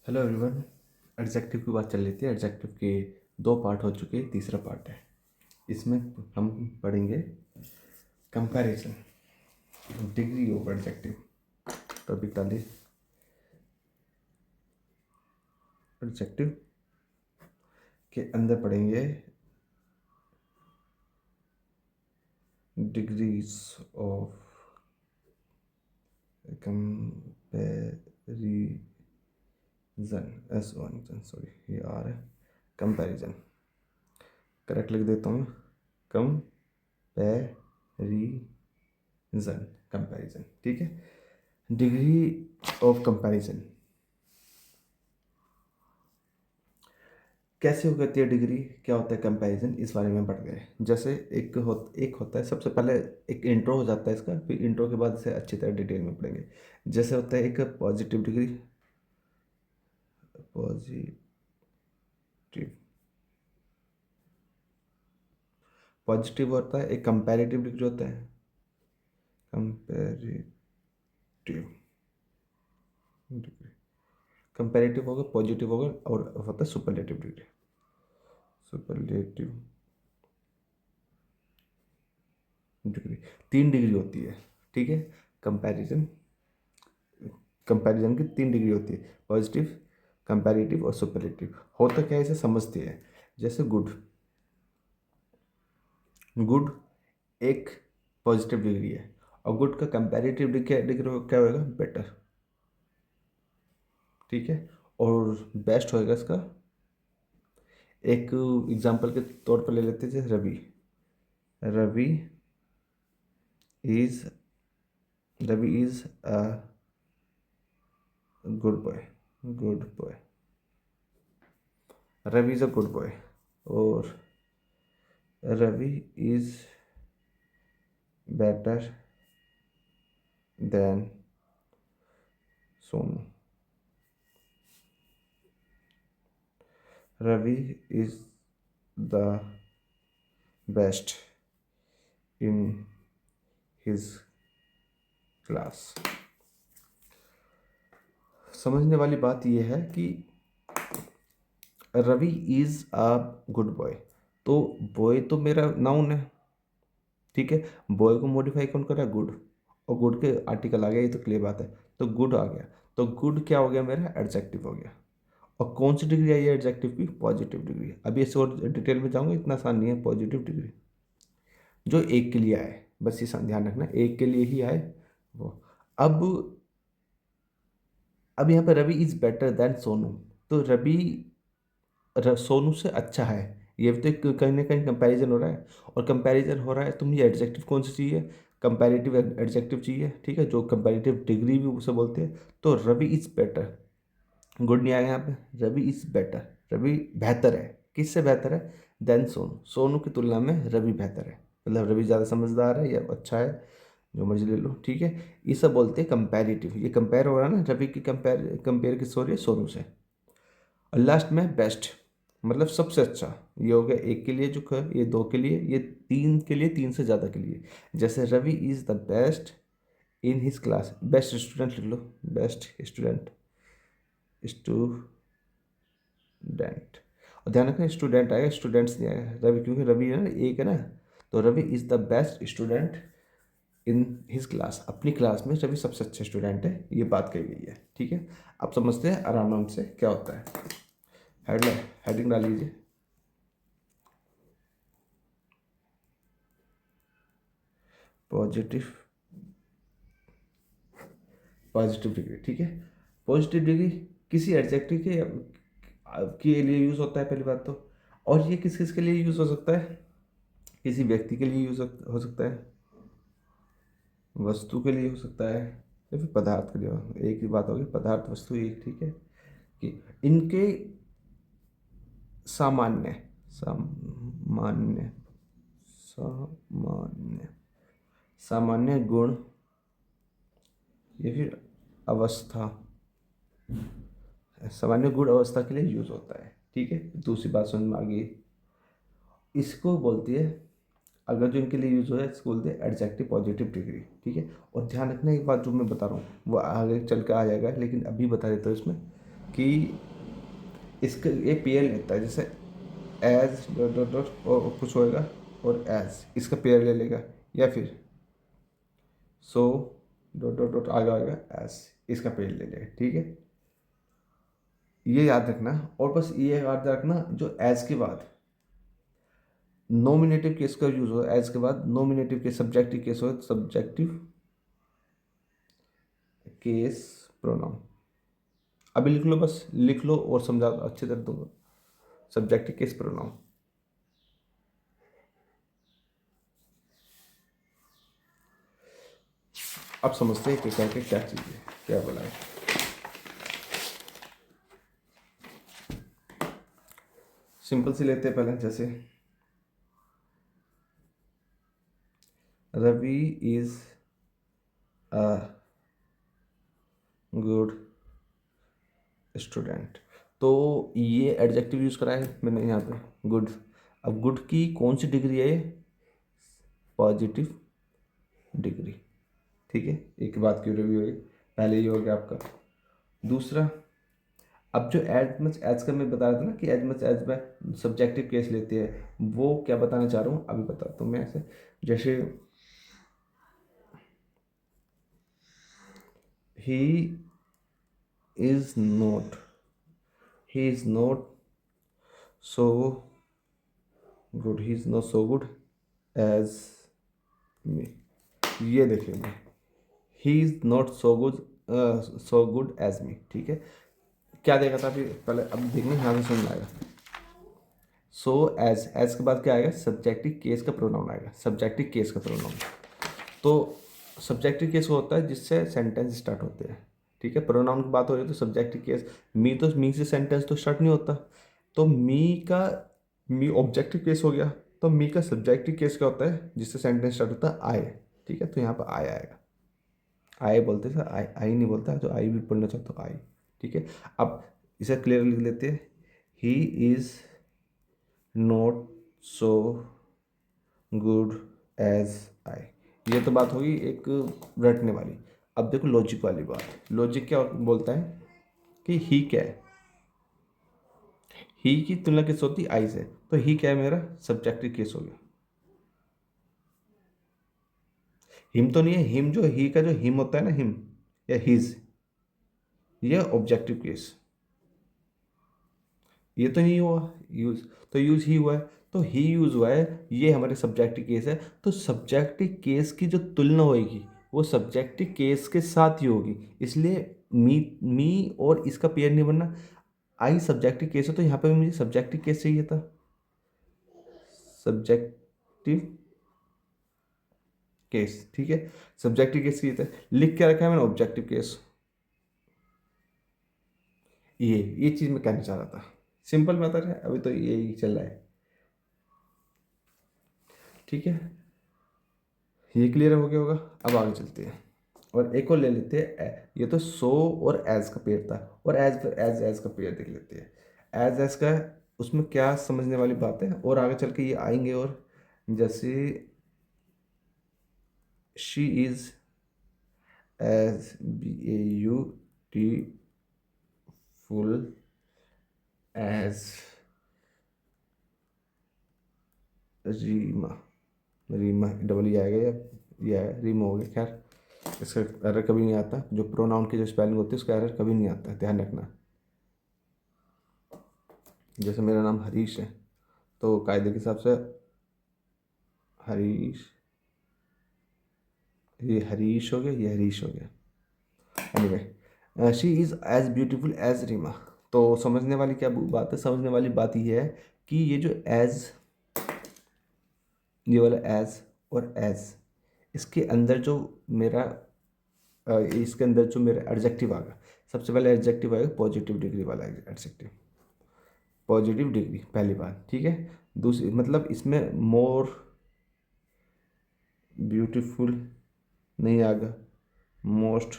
Hello everyone. Adjective की बात चल रही थी। एडजेक्टिव के दो पार्ट हो चुके, तीसरा पार्ट है। इसमें हम पढ़ेंगे comparison, degree of adjective. Topic डालिए एडजेक्टिव के अंदर पढ़ेंगे डिग्रीज ऑफ कंपैरिजन। सॉरी, ये आ रहा है कंपैरिजन, करेक्ट लिख देता हूँ। कंपैरिजन, ठीक है। डिग्री ऑफ कंपैरिजन कैसे हो जाती है, डिग्री क्या होता है, कंपैरिजन, इस बारे में पढ़ गए। जैसे एक होता है, सबसे पहले एक इंट्रो हो जाता है इसका, फिर इंट्रो के बाद इसे अच्छी तरह डिटेल में पढ़ेंगे। जैसे होता है एक पॉजिटिव डिग्री, पॉजिटिव पॉजिटिव होता है। एक कंपैरेटिव डिग्री होता है, कंपैरेटिव डिग्री। कंपैरेटिव होगा, पॉजिटिव होगा, और होता है superlative degree. Superlative degree, 3 degree होती है, ठीक है। कंपैरिजन कंपैरिजन की 3 डिग्री होती है, पॉजिटिव, कंपैरेटिव और सुपरलेटिव। होता क्या है, इसे समझते हैं। जैसे गुड गुड एक पॉजिटिव डिग्री है, और गुड का कंपैरेटिव डिग्री क्या होगा, बेटर, ठीक है। और बेस्ट होएगा इसका, एक एग्जांपल के तौर पर ले लेते हैं, जैसे Ravi. Ravi is Ravi is a good boy. Ravi is a good boy. और Ravi is better than Sonu. Ravi is the best in his class. समझने वाली बात यह है कि Ravi is a good boy, तो बॉय तो मेरा नाउन है, ठीक है। बॉय को मॉडिफाई कौन कर रहा है, गुड, और गुड के आर्टिकल आ गया, ये तो क्लियर बात है। तो गुड आ गया, तो गुड क्या हो गया, मेरा एडजेक्टिव हो गया। और कौन सी डिग्री आई है एडजेक्टिव की, पॉजिटिव डिग्री। अभी इससे और डिटेल में जाऊंगा, इतना आसान नहीं है। पॉजिटिव डिग्री जो एक के लिए आए, बस ये ध्यान रखना, एक के लिए ही आए वो। अब अब यहाँ पे Ravi is better than Sonu, तो रवि सोनू से अच्छा है, ये भी तो कहीं ना कहीं कंपैरिजन हो रहा है। और कंपैरिजन हो रहा है तो मुझे एडजेक्टिव कौन सी चाहिए, कंपैरेटिव एडजेक्टिव चाहिए, ठीक है, जो कंपैरेटिव डिग्री भी उसे बोलते हैं। तो रवि इज बेटर, गुड नहीं आया यहाँ पे, रवि इज बेटर, रवि बेहतर है, किससे बेहतर है, देन सोनू, सोनू की तुलना में रवि बेहतर है। मतलब रवि ज़्यादा समझदार है या अच्छा है, जो मर्जी ले लो, ठीक है। ये सब बोलते हैं कंपैरेटिव। ये कंपेयर हो रहा है ना, रवि की कंपेयर किस हो रही है, सोनू से। और लास्ट में बेस्ट, मतलब सबसे अच्छा। ये हो गया एक के लिए, जो ये दो के लिए, ये तीन के लिए, तीन से ज़्यादा के लिए। जैसे Ravi is the best in his class, best student लिख लो, बेस्ट स्टूडेंट। और ध्यान रखना, स्टूडेंट आएगा, स्टूडेंट्स नहीं आएगा। रवि, क्योंकि रवि है ना, एक है ना, तो Ravi is the best student in his class, अपनी क्लास में रवि सबसे अच्छा स्टूडेंट है, ये बात कही गई है, ठीक है। अब समझते हैं आराम से क्या होता है। हेडिंग डाल लीजिए, पॉजिटिव पॉजिटिव डिग्री, ठीक है। पॉजिटिव डिग्री किसी एडजेक्टिव के लिए यूज़ होता है, पहली बात तो। और ये किस किस के लिए यूज़ हो सकता है, किसी व्यक्ति के लिए यूज़ हो सकता है, वस्तु के लिए हो सकता है, या फिर पदार्थ के लिए। एक ही बात होगी, पदार्थ वस्तु एक, ठीक है। कि इनके सामान्य सामान्य सामान्य सामान्य गुण या फिर अवस्था, सामान्य गुण अवस्था के लिए यूज होता है, ठीक है। दूसरी बात समझ में आ गई, इसको बोलती है, अगर जो इनके लिए यूज हो रहा है, इसको बोलते हैं एडजेक्टिव पॉजिटिव डिग्री, ठीक है। और ध्यान रखना एक बात जो मैं बता रहा हूँ वो आगे चल के आ जाएगा, लेकिन अभी बता देता हूँ इसमें। कि इसका ये पेयर लेता है, जैसे एज डॉट डॉट डॉट और कुछ होएगा और एज इसका पेयर ले लेगा, या फिर सो डॉट डॉट डॉट आगे आएगा एज इसका पेयर ले लेगा, ठीक है। ये याद रखना, और बस ये याद रखना जो एज के बाद नोमिनेटिव केस का यूज हो, एज के बाद नोमिनेटिव केस, सब्जेक्टिव केस हो, सब्जेक्टिव केस प्रोनाउन। अभी लिख लो, बस लिख लो और समझा अच्छे तरह दूंगा। सब्जेक्टिव केस प्रोनाउन, अब समझते हैं कि क्या क्या चीज़ है, क्या बोला है। सिंपल सी लेते हैं पहले, जैसे Ravi is a good student. तो ये एडजेक्टिव यूज़ करा है मैंने यहाँ पे, गुड। अब गुड की कौन सी डिग्री है ये? पॉजिटिव डिग्री, ठीक है। एक बात की रिव्यू हुई, पहले ये हो गया आपका। दूसरा, अब जो एज मच एज का मैं बता रहा था ना कि एज मच एज में सब्जेक्टिव केस लेते हैं, वो क्या बताना चाह रहा हूँ अभी बताता हूँ मैं ऐसे। जैसे he is not, he is not so good, he is not so good as me. ये देखेंगे, he is not so good, so good as me, ठीक है। क्या देखा था अभी पहले, अब देखना यहाँ से समझ में आएगा। सो एज के बाद क्या आएगा? सब्जेक्टिव केस का प्रोनाउन आएगा, सब्जेक्टिव केस का प्रोनाउन। तो सब्जेक्टिव केस वो होता है जिससे सेंटेंस स्टार्ट होते हैं, ठीक है। प्रोनाउन की बात हो रही है तो सब्जेक्टिव केस, मी तो मी से सेंटेंस तो स्टार्ट नहीं होता, तो मी का, मी ऑब्जेक्टिव केस हो गया। तो मी का सब्जेक्टिव केस क्या होता है जिससे सेंटेंस स्टार्ट होता है? आई, ठीक है। तो यहाँ पर आई आएगा, आई बोलते हैं, आई आई नहीं बोलता, जो आई भी बोलना चाहते हो आई, ठीक है। अब इसे क्लियर लिख लेते हैं, he is not so good as I. ये तो बात होगी एक रटने वाली। अब देखो लॉजिक वाली बात, लॉजिक क्या बोलता है कि ही क्या है, ही की तुलना किस होती है? आई से। तो ही क्या है? मेरा सब्जेक्टिव केस हो गया। हिम तो नहीं है, हिम जो ही का जो हिम होता है ना, हिम या हिज, ये ऑब्जेक्टिव केस। ये तो नहीं हुआ यूज, तो यूज ही हुआ है, तो ही यूज हुआ है, ये हमारे सब्जेक्टिव केस है। तो सब्जेक्टिव केस की जो तुलना होगी वो सब्जेक्टिव केस के साथ ही होगी, इसलिए मी और इसका पेयर नहीं बनना। आई सब्जेक्टिव केस है तो यहाँ पे भी मुझे सब्जेक्टिव केस चाहिए था, सब्जेक्टिव केस, ठीक है। सब्जेक्टिव केस चाहिए था, लिख के रखा है मैंने ऑब्जेक्टिव केस। ये चीज़ मैं कहना चाह रहा था, सिंपल मैटर है, अभी तो यही चल रहा है, ठीक है। ये क्लियर हो गया होगा। अब आगे चलते हैं और एक और ले लेते हैं, ये तो सो और एज का पेयर था, और एज एज एज का पेयर देख लेते हैं। एज एज का उसमें क्या समझने वाली बात है, और आगे चल के ये आएंगे। और जैसे she is as beautiful as Reema, Reema double ही आएगा या ये आएगा, रीमा हो गया। खैर इसका एरर कभी नहीं आता, जो प्रोनाउन की जो स्पेलिंग होती है उसका एरर कभी नहीं आता, ध्यान रखना। जैसे मेरा नाम हरीश है, तो कायदे के हिसाब से हरीश, ये हरीश हो गया, ये हरीश हो गया। Anyway, she is as beautiful as Reema. तो समझने वाली क्या बात है? समझने वाली बात ये है कि ये जो एज, ये वाला एज और एज, इसके अंदर जो मेरा इसके अंदर जो मेरा एडजेक्टिव आएगा, सबसे पहले एडजेक्टिव आएगा पॉजिटिव डिग्री वाला एडजेक्टिव, पॉजिटिव डिग्री पहली बात, ठीक है। दूसरी मतलब इसमें मोर ब्यूटीफुल नहीं आएगा, मोस्ट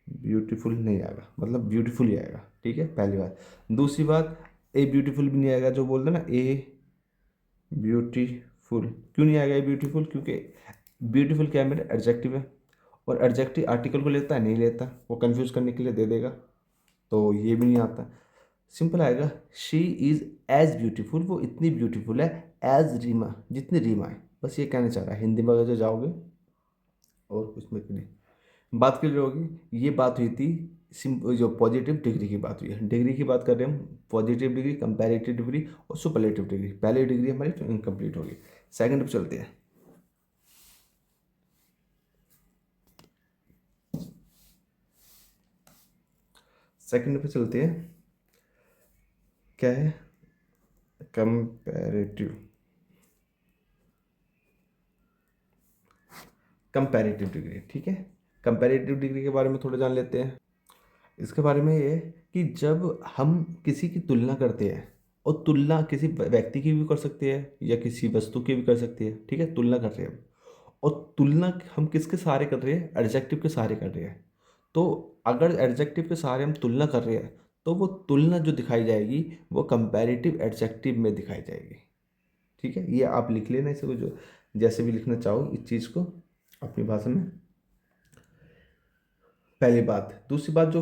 ब्यूटीफुल नहीं आएगा, मतलब ब्यूटीफुल ही आएगा, ठीक है, पहली बात। दूसरी बात, ए ब्यूटीफुल भी नहीं आएगा, जो बोलते हैं ना ए ब्यूटीफुल, क्यों नहीं आएगा ए ब्यूटीफुल? क्योंकि ब्यूटीफुल क्या है? मेरा एडजेक्टिव है, और एडजेक्टिव आर्टिकल को लेता है नहीं लेता, वो कंफ्यूज करने के लिए दे देगा, तो ये भी नहीं आता। सिंपल आएगा, शी इज़ एज ब्यूटीफुल, वो इतनी ब्यूटीफुल है एज रीमा, जितनी रीमा है। बस ये कहना चाह रहा है। हिंदी में अगर जो जाओगे और कुछ में नहीं, बात क्लियर होगी। ये बात हुई थी जो पॉजिटिव डिग्री की बात हुई है। डिग्री की बात कर रहे हैं हम, पॉजिटिव डिग्री, कंपैरेटिव डिग्री और सुपरलेटिव डिग्री। पहली डिग्री हमारी इनकम्प्लीट होगी। सेकंड पे चलते हैं। सेकंड पे चलते हैं, क्या है, कंपैरेटिव, कंपैरेटिव डिग्री। ठीक है, कंपैरेटिव डिग्री के बारे में थोड़ा जान लेते हैं। इसके बारे में ये है कि जब हम किसी की तुलना करते हैं, और तुलना किसी व्यक्ति की भी कर सकते हैं या किसी वस्तु की भी कर सकते हैं। ठीक है, तुलना कर रहे हैं हम, और तुलना हम किसके सहारे कर रहे हैं, एडजेक्टिव के सहारे कर रहे हैं। तो अगर एडजेक्टिव के सहारे हम तुलना कर रहे हैं, तो वो तुलना जो दिखाई जाएगी वो कंपैरेटिव एडजेक्टिव में दिखाई जाएगी। ठीक है, ये आप लिख लेना इसे, जो जैसे भी लिखना चाहो इस चीज़ को अपनी भाषा में। पहली बात। दूसरी बात, जो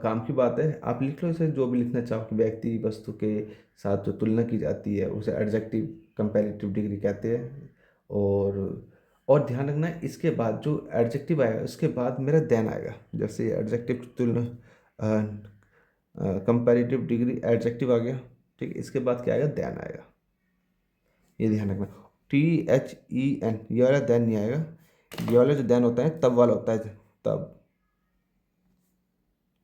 काम की बात है, आप लिख लो इसे, जो भी लिखना चाहो कि व्यक्ति वस्तु के साथ जो तुलना की जाती है उसे एडजेक्टिव कंपैरेटिव डिग्री कहते हैं। और ध्यान रखना है, इसके बाद जो एडजेक्टिव आएगा उसके बाद मेरा देन आएगा। जैसे एडजेक्टिव तुलना, कंपैरेटिव डिग्री एडजेक्टिव आ गया। ठीक है, इसके बाद क्या आएगा, देन आएगा। ये ध्यान रखना। THEN, ये वाला देन नहीं आएगा। ये वाला जो देन होता है तब वाला होता है, तब।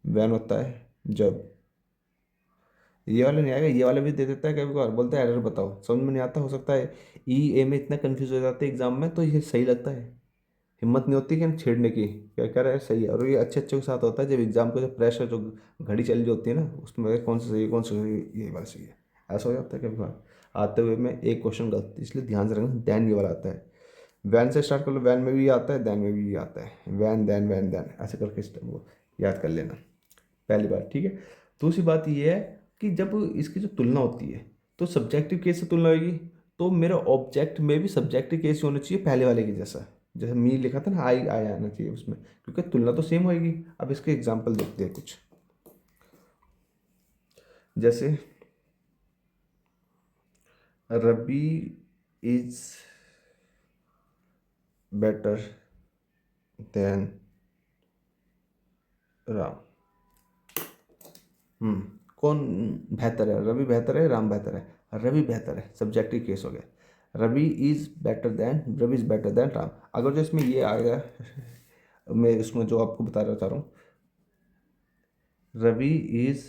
वैन होता है जब। ये वाला नहीं आएगा। ये वाला भी दे देता है कभी कभार, बोलता है एरर बताओ, समझ में नहीं आता। हो सकता है E A में इतना कंफ्यूज हो जाते हैं एग्जाम में, तो ये सही लगता है, हिम्मत नहीं होती कि हम छेड़ने की, क्या कह रहा है सही है। और ये अच्छे अच्छे के साथ होता है, जब एग्जाम को, जब प्रेशर, जो घड़ी चली होती है ना, उसमें कौन सा सही है, कौन सा सही है, ये वाला सही है, ऐसा हो जाता है कभी कभार। आते हुए में एक क्वेश्चन गलत, इसलिए ध्यान से रखना। दैन ये वाला आता है, वैन से स्टार्ट कर लो, वैन में भी आता है, दैन में भी आता है, वैन दैन वैन दैन, ऐसे करके वो याद कर लेना, पहली बात। ठीक है, दूसरी बात ये है कि जब इसकी जो तुलना होती है, तो सब्जेक्टिव केस से तुलना होगी, तो मेरा ऑब्जेक्ट में भी सब्जेक्टिव केस होना चाहिए पहले वाले के जैसा। जैसे मी लिखा था ना, आई आई आना चाहिए उसमें, क्योंकि तुलना तो सेम होएगी। अब इसके एग्जाम्पल देखते हैं कुछ। जैसे रबी इज बेटर देन राम। कौन बेहतर है, रवि बेहतर है, राम बेहतर है? रवि बेहतर है, सब्जेक्टिव केस हो गया। Ravi is better than, Ravi is better than Ram. अगर जो इसमें ये आ गया, मैं इसमें जो आपको बता रहा चाह रहा हूँ, Ravi is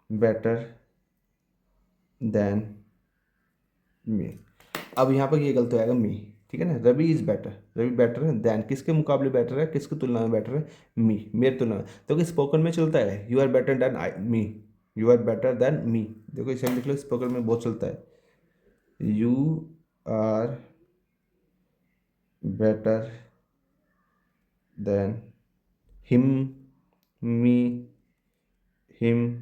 better than me. अब यहाँ पर ये गलत हो जाएगा, मी। ठीक है ना, Ravi is better, Ravi better है देन, किसके मुकाबले बेटर है, किसकी तुलना में बेटर है, मी, मेरी तुलना में। तो कि स्पोकन में चलता है, you are better than I me, you are better than me. देखो इसे लिख लो, स्पोकन में बहुत चलता है, you are better than him, me, him,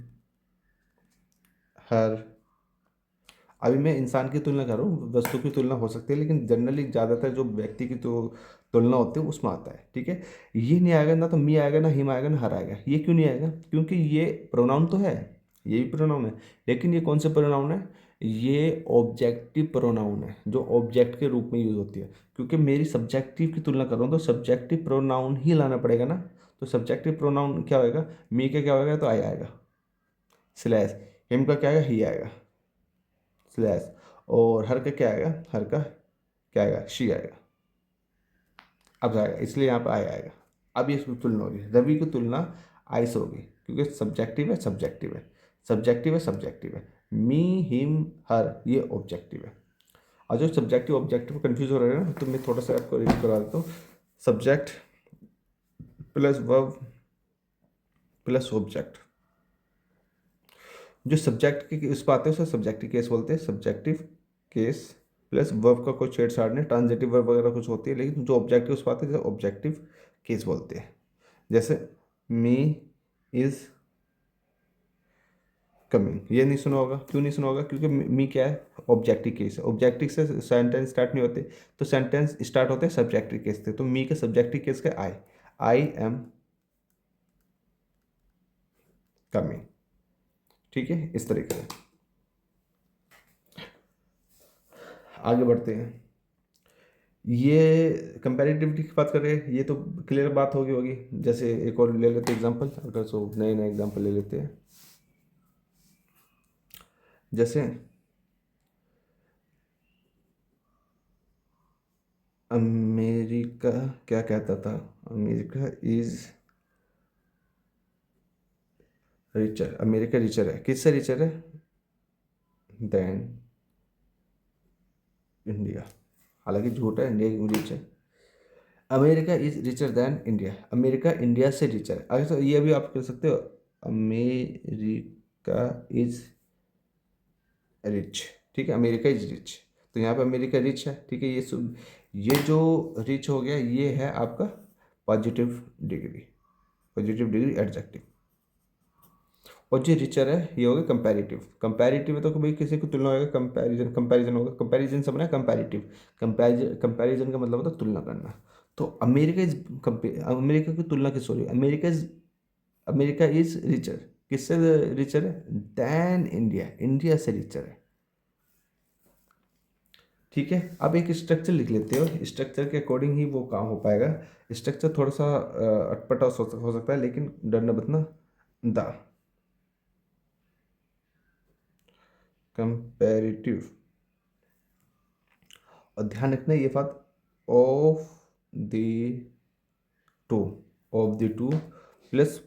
her. अभी मैं इंसान की तुलना कर रहा हूँ, वस्तु की तुलना हो सकती है, लेकिन जनरली ज़्यादातर जो व्यक्ति की तो तुलना होती है उसमें आता है। ठीक है, ये नहीं आएगा ना, तो मी आएगा ना, हिम आएगा ना, हर आएगा। ये क्यों नहीं आएगा? क्योंकि ये प्रोनाउन तो है, ये भी प्रोनाउन है, लेकिन ये कौन से प्रोनाउन है, ये ऑब्जेक्टिव प्रोनाउन है, जो ऑब्जेक्ट के रूप में यूज होती है। क्योंकि मेरी सब्जेक्टिव की तुलना कर रहा हूँ, तो सब्जेक्टिव प्रोनाउन ही लाना पड़ेगा ना। तो सब्जेक्टिव प्रोनाउन क्या होएगा, मी का क्या होएगा, तो आई आएगा स्लैश, हिम का क्या आएगा, ही आएगा स्लैश, और हर का क्या आएगा, हर का क्या आएगा, शी आएगा। अब जाएगा, इसलिए यहाँ पर आई आएगा। अब ये तुलना होगी, रवि की तुलना आई से होगी, क्योंकि सब्जेक्टिव है, सब्जेक्टिव है, सब्जेक्टिव है, सब्जेक्टिव है। मी, हिम, हर, ये ऑब्जेक्टिव है। और जो सब्जेक्टिव ऑब्जेक्टिव कंफ्यूज हो रहे हैं ना, तो मैं थोड़ा सा आपको रिव्यू करा देता हूँ। Subject plus verb plus object, जो सब्जेक्ट के उस पर आते हैं उसे सब्जेक्टिव केस बोलते हैं। सब्जेक्टिव केस प्लस वर्ब का कोई छेड़छाड़ नहीं, ट्रांजिटिव वर्ब वगैरह कुछ होती है, लेकिन जो ऑब्जेक्टिव उस पर आते हैं ऑब्जेक्टिव केस बोलते हैं। जैसे मी इज कमिंग, ये नहीं सुना होगा, क्यों नहीं सुना होगा, क्योंकि मी क्या है, ऑब्जेक्टिव केस है। ऑब्जेक्टिव से सेंटेंस स्टार्ट नहीं होते, तो सेंटेंस स्टार्ट होते हैं सब्जेक्टिव केस से। तो मी के सब्जेक्टिव केस का आई एम कमी। ठीक है, इस तरीके से आगे बढ़ते हैं। ये कंपैरेटिविटी की बात कर रहे हैं, ये तो क्लियर बात होगी। जैसे एक और ले लेते हैं एग्जांपल, अगर सो नए नए एग्जांपल ले लेते हैं। जैसे अमेरिका क्या कहता था, America is richer, America richer है, किससे रिचर है देन इंडिया। हालांकि झूठ है, इंडिया रिच है। America is richer than India, America India से रिचर है। अगर तो ये भी आप कह सकते हो, अमेरिका इज रिच। ठीक है, अमेरिका इज रिच, तो यहाँ पे अमेरिका रिच है। ठीक है, ये जो रिच हो गया ये है आपका positive degree, positive degree adjective. और जो रिचर है ये होगा कंपैरेटिव। कंपैरेटिव है तो भाई किसी को तुलना होगा, कंपैरिजन, कंपैरिजन होगा, कंपैरिजन से बना कंपैरेटिव। कंपैरिजन का मतलब होता है तुलना करना। तो अमेरिका इज अमेरिका की तुलना किस हो रही है, अमेरिका इज रिचर, किससे रिचर है देन इंडिया, इंडिया से रिचर है। ठीक है, अब एक स्ट्रक्चर लिख लेते हो, स्ट्रक्चर के अकॉर्डिंग ही वो काम हो पाएगा। स्ट्रक्चर थोड़ा सा अटपटा हो सकता है, लेकिन डरना बतना। द कंपैरेटिव, और ध्यान रखना ये बात, of the two, of the two plus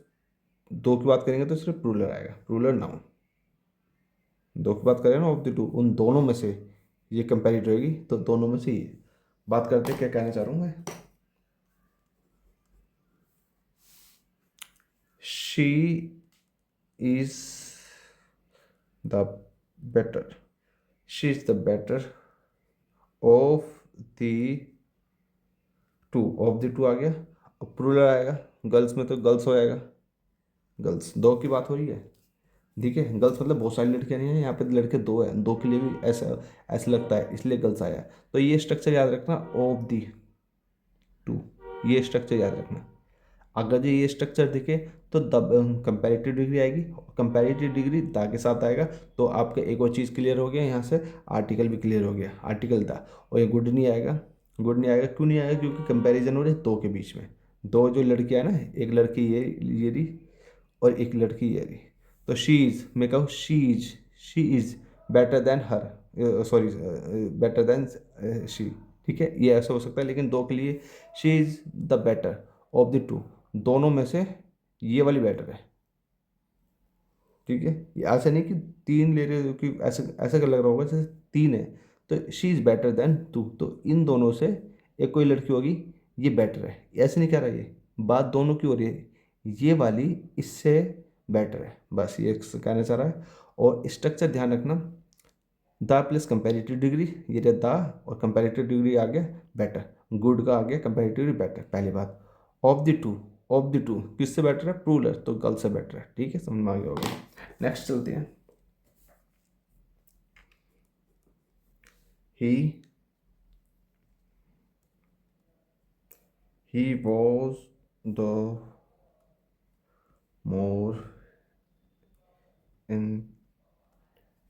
दो की बात करेंगे तो सिर्फ प्लूरल आएगा, प्लूरल नाउन। दो की बात करें ना, ऑफ द टू, उन दोनों में से ये कंपैरेटिव होगी, तो दोनों में से ये बात करते हैं। क्या कहना चाह रहा हूँ मैं, she is the better, she is the better of the two, of the two आ गया, अब प्लूरल आएगा, गर्ल्स में तो गर्ल्स हो जाएगा, गर्ल्स, दो की बात हो रही है। ठीक है, गर्ल्स मतलब बहुत सारी लड़कियां नहीं है, यहाँ पे लड़के दो हैं, दो के लिए भी ऐसा ऐसा लगता है, इसलिए गर्ल्स आया। तो ये स्ट्रक्चर याद रखना, ऑफ दी टू, ये स्ट्रक्चर याद रखना। अगर जो ये स्ट्रक्चर दिखे तो द कंपैरेटिव डिग्री आएगी, कंपैरेटिव डिग्री द के साथ आएगा। तो आपका एक और चीज़ क्लियर हो गया यहाँ से, आर्टिकल भी क्लियर हो गया, आर्टिकल द। और ये गुड नहीं आएगा, गुड नहीं आएगा, क्यों नहीं आएगा, क्योंकि कंपैरिजन हो रहे दो के बीच में। दो जो लड़कियाँ हैं ना, एक लड़की ये रही और एक लड़की ये रही। तो शी इज़, मैं कहूँ she is better then her, sorry better than she. ठीक है, ये ऐसा हो सकता है, लेकिन दो के लिए she is the better of the to, दोनों में से ये वाली बेटर है। ठीक है, ये ऐसा नहीं कि तीन ले रहे हो, कि ऐसा ऐसा क्या लग रहा होगा जैसे तीन है। तो she is better than two, तो इन दोनों से एक कोई लड़की होगी, ये बेटर है, ऐसे नहीं कह रहा, ये बात दोनों की हो रही है, ये वाली इससे बेटर है, बस ये कहना चाह रहा है। और स्ट्रक्चर ध्यान रखना, द प्लस कंपेरेटिव डिग्री, ये रहा द, और कंपेरेटिव डिग्री आ गया बेटर, गुड का आ गया कंपेरेटिव डिग्री बेटर, पहली बात। Of the two, of the to किससे बेटर है, प्लूरल, तो गर्ल से बेटर है। ठीक है, समझ में आ गया होगा। नेक्स्ट चलते हैं। He was the more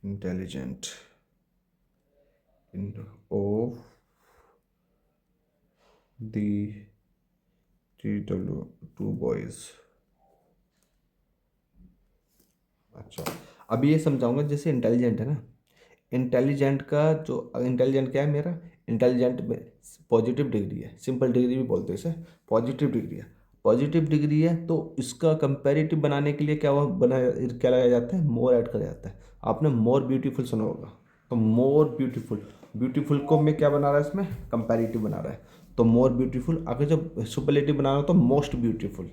intelligent of the two boys. अच्छा, अब ये समझाऊंगा, जैसे इंटेलिजेंट है ना, इंटेलिजेंट का जो इंटेलिजेंट क्या है मेरा, इंटेलिजेंट में पॉजिटिव डिग्री है, सिंपल डिग्री भी बोलते हैं इसे, पॉजिटिव डिग्री है। पॉजिटिव डिग्री है तो इसका कंपैरेटिव बनाने के लिए क्या हुआ, क्या लगाया जाता है, मोर ऐड किया जाता है। आपने मोर ब्यूटीफुल सुना होगा, तो मोर ब्यूटीफुल, ब्यूटीफुल को मैं क्या बना रहा है इसमें, कंपैरेटिव बना रहा है। तो मोर ब्यूटीफुल, अगर जब सुपरलेटिव बना रहा हो तो मोस्ट ब्यूटीफुल,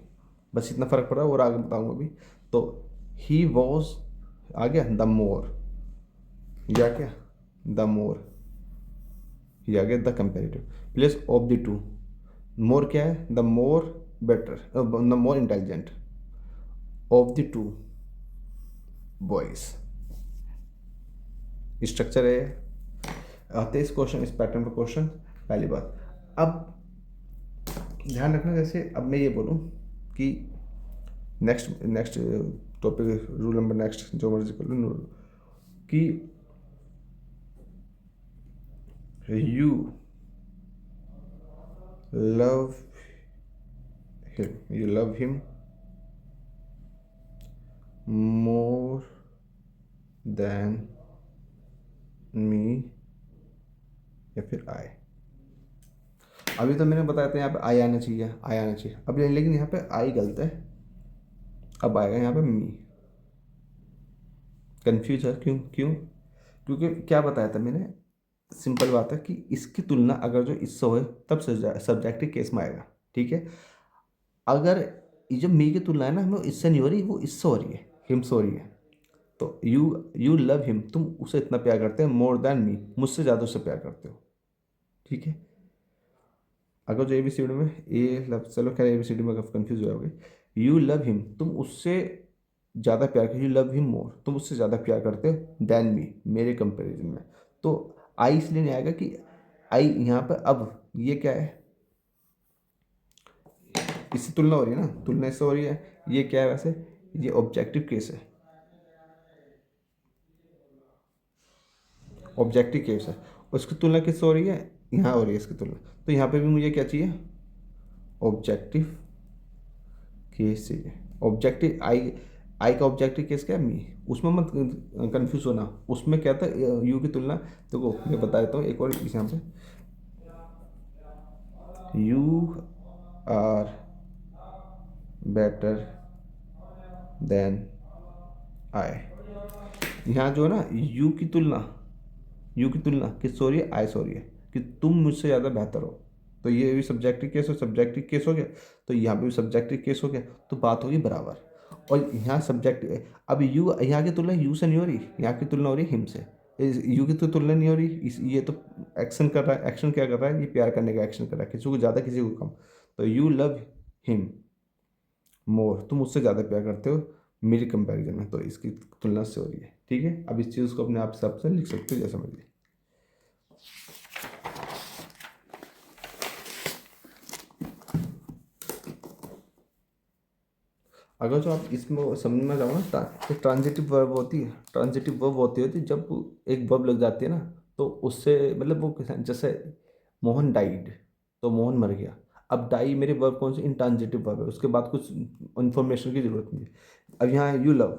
बस इतना फर्क पड़ा है, और आगे बताऊंगा अभी। तो ही वॉज आ गया, द मोर, या क्या, द मोर, ये आ गया the comparative, plus of the two, more क्या है, the more better, the more intelligent of the two boys. Structure है। आते इस क्वेश्चन, इस पैटर्न पर क्वेश्चन, पहली बात। अब ध्यान रखना, जैसे अब मैं ये बोलूँ कि next next topic rule number next जो मर्जी कर लो कि you love him more than me या फिर आई। अभी तो मैंने बताया था यहाँ पे आई आना चाहिए, आई आना चाहिए, अब लेकिन यहाँ पे आई गलत है, अब आएगा यहाँ पे मी। कंफ्यूज है क्यों क्यों? क्योंकि क्या बताया था मैंने, सिंपल बात है कि इसकी तुलना अगर जो इससे हो तब सब्जेक्टिव केस में आएगा। ठीक है, अगर ये जो मी की तुलना है ना वो इससे नहीं हो रही, वो इससे हो रही है, हिम से हो रही है। तो यू लव हिम, तुम उसे इतना प्यार करते हो, मोर देन मी, मुझसे ज़्यादा उससे प्यार करते हो। ठीक है, अगर जो ABCD में ए लव, चलो खैर ABCD में अगर कन्फ्यूज हो जाओगे, यू लव हिम, तुम उससे ज़्यादा प्यार कर, यू लव हिम मोर, तुम उससे ज़्यादा प्यार करते हो देन मी, मेरे कंपेरिजन में। तो आई इसलिए नहीं आएगा कि आई यहाँ पर, अब ये क्या है, इससे तुलना हो रही है ना, तुलना इससे हो रही है, ये क्या है वैसे, ये ऑब्जेक्टिव केस है, ऑब्जेक्टिव केस है, उसकी तुलना किससे हो रही है, यहाँ हो रही है इसकी तुलना। तो यहाँ पे भी मुझे क्या चाहिए, ऑब्जेक्टिव केस चाहिए। ऑब्जेक्टिव आई का ऑब्जेक्टिव केस क्या है, मी, उसमें मत कंफ्यूज होना, उसमें क्या था, यू की तुलना। देखो मैं बता देता हूँ एक और इस यहाँ पे, you are better than I. यहाँ जो है ना यू की तुलना किससे हो रही है, आई से हो रही है, कि तुम मुझसे ज़्यादा बेहतर हो। तो ये भी सब्जेक्टिव केस हो, सब्जेक्टिव केस हो गया, तो यहाँ पे भी सब्जेक्टिव केस हो गया, तो बात होगी बराबर। और यहाँ सब्जेक्टिव, अब यू, यहाँ की तुलना यू से नहीं हो रही, यहाँ की तुलना हो रही हिम से। यू की तो तुलना नहीं हो रही, इस ये तो एक्शन कर रहा है, एक्शन क्या कर रहा है, ये प्यार करने का एक्शन कर रहा है, किसी को ज़्यादा किसी को कम। तो यू लव हिम मोर, तुम उससे ज़्यादा प्यार करते हो मेरी कंपैरिजन में, तो इसकी तुलना से हो रही है। ठीक है, अब इस चीज़ को अपने आप हिसाब से लिख सकते हो जैसा मर्जी। अगर जो आप इसमें समझ में जाओ ना, तो ट्रांजिटिव वर्ब होती है, ट्रांजिटिव वर्ब होती है जब एक वर्ब लग जाती है ना, तो उससे मतलब वो जैसे मोहन डाइड, तो मोहन मर गया। अब डाई मेरे वर्ब कौन सी, इंट्रांजिटिव वर्ब है, उसके बाद कुछ इन्फॉर्मेशन की जरूरत नहीं है। अब यहाँ यू लव,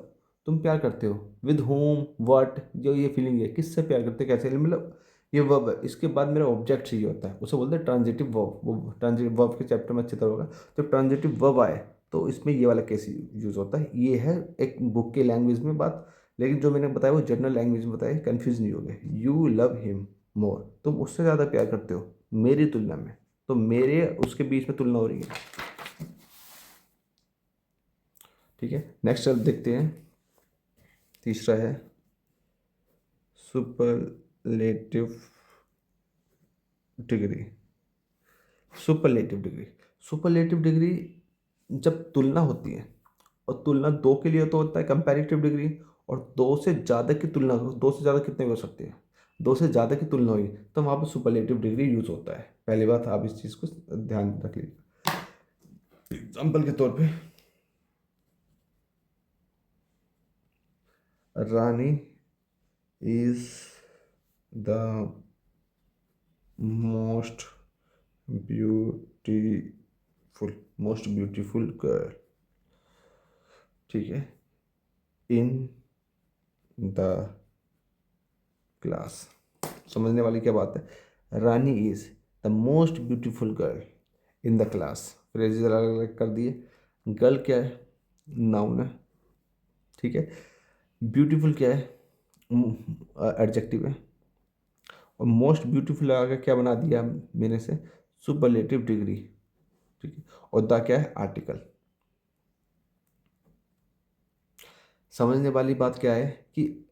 तुम प्यार करते हो, विद होम व्हाट, जो ये फीलिंग है, किससे प्यार करते हो, कैसे, मतलब ये वर्ब है, इसके बाद मेरा ऑब्जेक्ट चाहिए होता है, उसे बोलते हैं ट्रांजिटिव वर्ब। वो ट्रांजिटिव वर्ब के चैप्टर में अच्छी तरह होगा। तो ट्रांजिटिव वर्ब आए तो इसमें ये वाला केस यूज़ होता है। ये है एक बुक के लैंग्वेज में बात, लेकिन जो मैंने बताया वो जनरल लैंग्वेज में बताया, कंफ्यूज नहीं हो गए। यू लव हिम मोर, तुम उससे ज़्यादा प्यार करते हो मेरी तुलना में, तो मेरे उसके बीच में तुलना हो रही है। ठीक है, नेक्स्ट अब देखते हैं, तीसरा है superlative degree. Superlative degree, superlative degree जब तुलना होती है, और तुलना दो के लिए तो होता है कंपैरेटिव डिग्री, और दो से ज़्यादा की तुलना, दो से ज़्यादा कितने हो सकती है, दो से ज़्यादा की तुलना हुई, तो वहाँ पर सुपरलेटिव डिग्री यूज़ होता है। पहली बात आप इस चीज़ को ध्यान रख लीजिए। एग्जाम्पल के तौर पे, Rani is the most beautiful, most beautiful girl. ठीक है, इन द क्लास। समझने वाली क्या बात है, Rani is the most beautiful girl in the class, phrases अलग अलग कर दिए। गर्ल क्या है, नाउन है। ठीक है, ब्यूटीफुल क्या है, एडजेक्टिव है। और मोस्ट ब्यूटीफुल आगे क्या बना दिया मैंने से, सुपरलेटिव डिग्री। ठीक है, और द क्या है, आर्टिकल। समझने वाली बात क्या है कि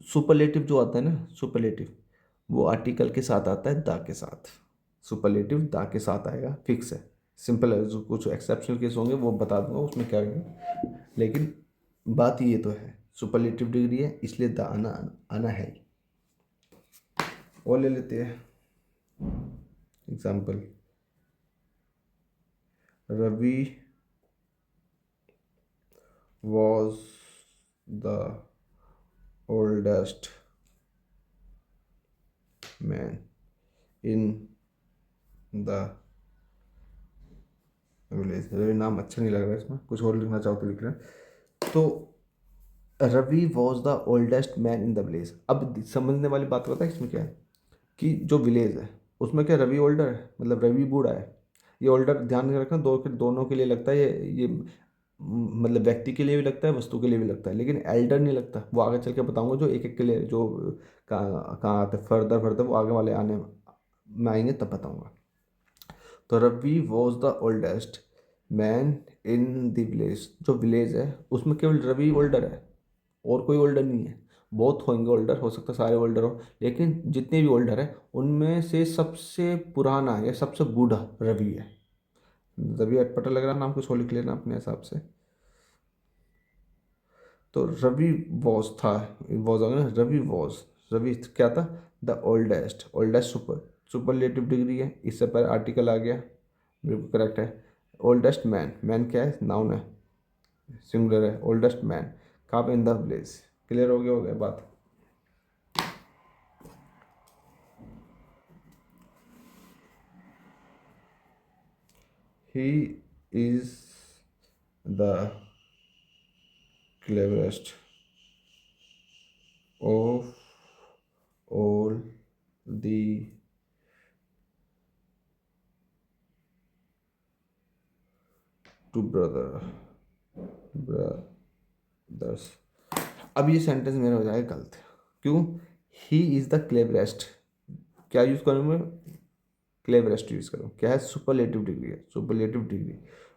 सुपरलेटिव जो आता है ना, सुपरलेटिव वो आर्टिकल के साथ आता है, द के साथ। सुपरलेटिव द के साथ आएगा, फिक्स है, सिंपल है। जो कुछ एक्सेप्शनल केस होंगे वो बता दूंगा उसमें क्या होगा, लेकिन बात ये तो है सुपरलेटिव डिग्री है, इसलिए द आना आना है ही। और ले लेते हैं example, Ravi was the oldest man in the village. Ravi नाम अच्छा नहीं लग रहा है, इसमें कुछ और लिखना चाहो तो लिख रहे हैं। तो Ravi was the oldest man in the village. अब समझने वाली बात पता है इसमें क्या है कि जो विलेज है उसमें क्या रवि ओल्डर है, मतलब रवि बूढ़ा है। ये ओल्डर ध्यान में रखना, दोनों के लिए लगता है ये मतलब व्यक्ति के लिए भी लगता है, वस्तु के लिए भी लगता है, लेकिन एल्डर नहीं लगता। वो आगे चल के बताऊंगा, जो एक एक के लिए जो कहाँ आते फर्दर फर्दर वो आगे वाले आने में आएंगे तब बताऊंगा। तो Ravi was the oldest man in the village. जो विलेज है उसमें केवल रवि ओल्डर है, और कोई ओल्डर नहीं है। बहुत होंगे ओल्डर, हो सकता है सारे ओल्डर हो, लेकिन जितने भी ओल्डर है उनमें से सबसे पुराना या सबसे बूढ़ा रवि है। रवि अटपटा लग रहा नाम, कुछ और लिख लेना अपने हिसाब से। तो रवि वॉज था, वॉज होगा ना, रवि वॉज। रवि क्या था? The oldest. Oldest superlative degree है, इससे पहले आर्टिकल आ गया, बिल्कुल करेक्ट है। ओल्डेस्ट मैन, मैन क्या है? नाउन है, सिंगुलर है। ओल्डेस्ट मैन कहाँ पे? इन द विलेज। क्लियर हो गया बात। He is the cleverest of all the two brothers। अब ये सेंटेंस मेरा हो जाएगा गलत। क्यों? He is the cleverest. क्या यूज़ करूँ मैं? क्लेवरेस्ट यूज़ करूँ। क्या है? सुपरलेटिव डिग्री है, सुपरलेटिव डिग्री।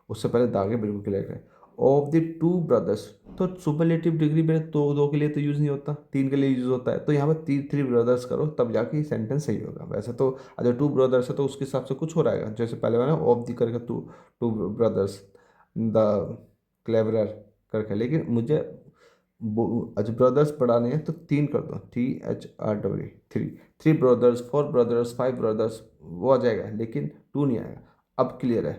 उससे पहले दागे बिल्कुल क्लियर है। ऑफ द टू ब्रदर्स, तो सुपरलेटिव डिग्री मेरे तो दो के लिए तो यूज़ नहीं होता, तीन के लिए यूज़ होता है। तो यहाँ पर थ्री ब्रदर्स करो तब जाके सेंटेंस सही होगा। वैसे तो अगर टू ब्रदर्स है तो उसके हिसाब से कुछ हो रहेगा, जैसे पहले वाला ऑफ द करके to two brothers the cleverer करके। लेकिन मुझे अच्छा ब्रदर्स पढ़ाने हैं तो तीन कर दो, THR three. Three brothers, four brothers, five brothers, वो आ जाएगा, लेकिन टू नहीं आएगा। अब क्लियर है।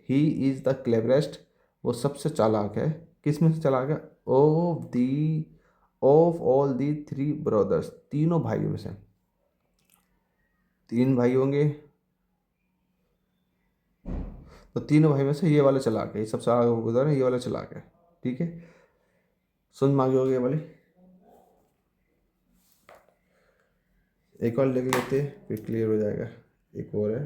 ही इज़ द क्लेवरेस्ट, वो सबसे चालाक है। किस में से चालाक है? Of all the three brothers, तीनों भाइयों में से। तीन भाई होंगे तो तीनों भाई में से ये वाला चालाक है, ये सबसे आगे उधर है, ये वाला चालाक है। ठीक है, सुन मांगे हो गए वाले। एक और लिख लेते फिर क्लियर हो जाएगा। एक और है,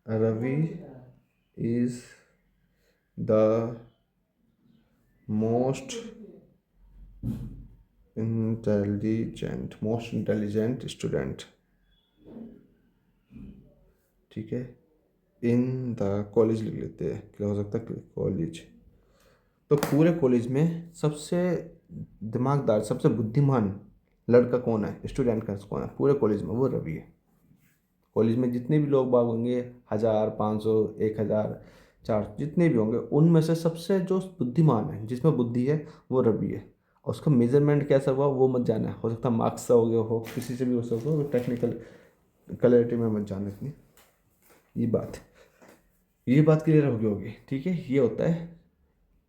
Ravi is the most most intelligent student. ठीक है, इन द कॉलेज लिख लेते हैं, क्या हो सकता है? कॉलेज। तो पूरे कॉलेज में सबसे दिमागदार, सबसे बुद्धिमान लड़का कौन है? स्टूडेंट का कौन है पूरे कॉलेज में? वो रवि है। कॉलेज में जितने भी लोग बाग होंगे, 1000, 500, 1000, 4, जितने भी होंगे, उनमें से सबसे जो बुद्धिमान है, जिसमें बुद्धि है, वो रवि है। और उसका मेजरमेंट कैसा हुआ वो मत जाना है, हो सकता है मार्क्स से हो गया हो, किसी से भी हो सकता हो, टेक्निकल क्लैरिटी में मत जाना इतनी। ये बात, ये बात क्लियर होगी। ठीक है, ये होता है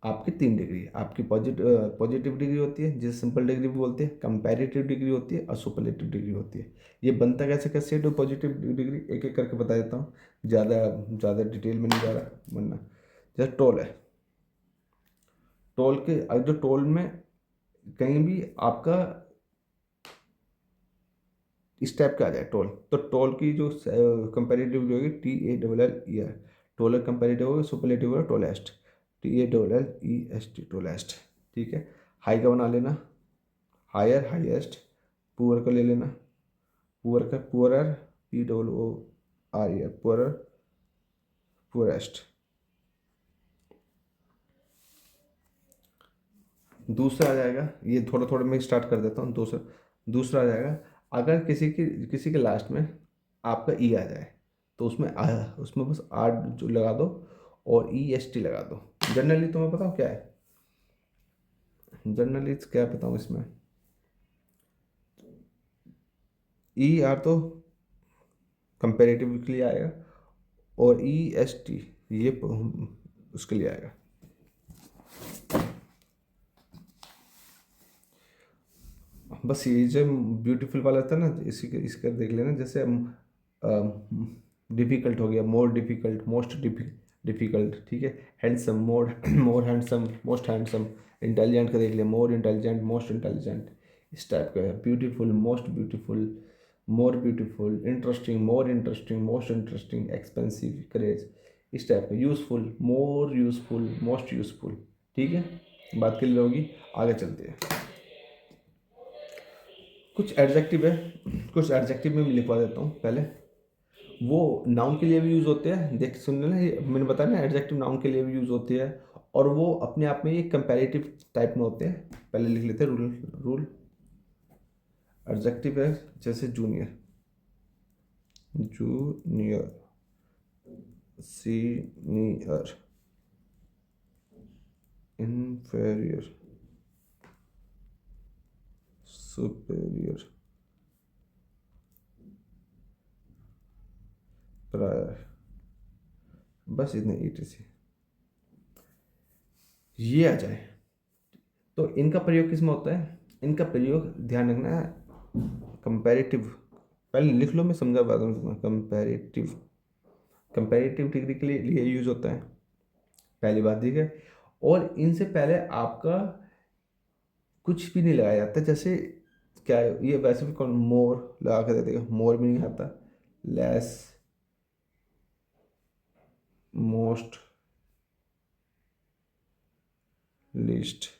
आपकी तीन डिग्री। आपकी पॉजिटिव डिग्री होती है जिसे सिंपल डिग्री भी बोलते हैं, कंपैरेटिव डिग्री होती है और सुपरलेटिव डिग्री होती है। ये बनता कैसे कैसे है पॉजिटिव डिग्री, एक एक करके बता देता हूँ, ज़्यादा ज़्यादा डिटेल में नहीं जा रहा वरना। जैसे टोल है, टोल के जो टोल में कहीं भी आपका स्टेप क्या आ जाए टोल, तो टोल की जो कंपेरेटिव होगी TALL ER, टोलर कंपेरेटिव होगा, सुपरलेटिव होगा टोलेस्ट, TALLEST टोलेस्ट। ठीक है, हाई का बना लेना, हायर हाईएस्ट। पुअर का ले लेना, पुअर का पुअरर, POORER, पुअरर, पुअरेस्ट। दूसरा आ जाएगा, ये थोड़ा थोड़ा मैं स्टार्ट कर देता हूँ। दूसरा दूसरा आ जाएगा, अगर किसी के लास्ट में आपका ई आ जाए तो उसमें बस आर जो लगा दो और EST लगा दो। जनरली तुम्हें बताओ क्या है? जनरली क्या बताऊँ इसमें? ER तो कंपेरेटिव के लिए आएगा, और EST ये उसके लिए आएगा। बस ये जो ब्यूटीफुल वाला था ना, इसी के इसका देख लेना। जैसे डिफिकल्ट हो गया, मोर डिफिकल्ट, मोस्ट डिफिकल्ट, ठीक है। Handsome, more more handsome, most handsome. Intelligent का देख लिया, मोर इंटेलिजेंट, मोस्ट इंटेलिजेंट, इस टाइप का है। Beautiful, most beautiful, more beautiful, interesting, more interesting, most interesting, expensive, courage, इस टाइप का। Useful, more useful, most useful, ठीक है। बात क्लियर होगी, आगे चलते हैं। कुछ एडजेक्टिव है, कुछ एडजेक्टिव में लिखवा देता हूँ पहले। वो नाउन के लिए भी यूज़ होते हैं, देख सुन लेना, ये मैंने बताया ना, एडजेक्टिव नाउन के लिए भी यूज़ होती है, और वो अपने आप में ये कंपैरेटिव टाइप में होते हैं। पहले लिख लेते हैं रूल। रूल एडजेक्टिव है जैसे junior, junior, senior, inferior, superior, prior, बस इतने ETC ये आ जाए। तो इनका प्रयोग किस में होता है? इनका प्रयोग ध्यान रखना है, कंपैरेटिव। पहले लिख लो, मैं समझा बाद में तुम्हें। कंपैरेटिव, कंपैरेटिव डिग्री के लिए यूज होता है, पहली बात, ठीक है। और इनसे पहले आपका कुछ भी नहीं लगाया जाता। जैसे क्या है, ये वैसे भी कौन मोर लगा के दे देगा, मोर भी नहीं आता। Less, most, list,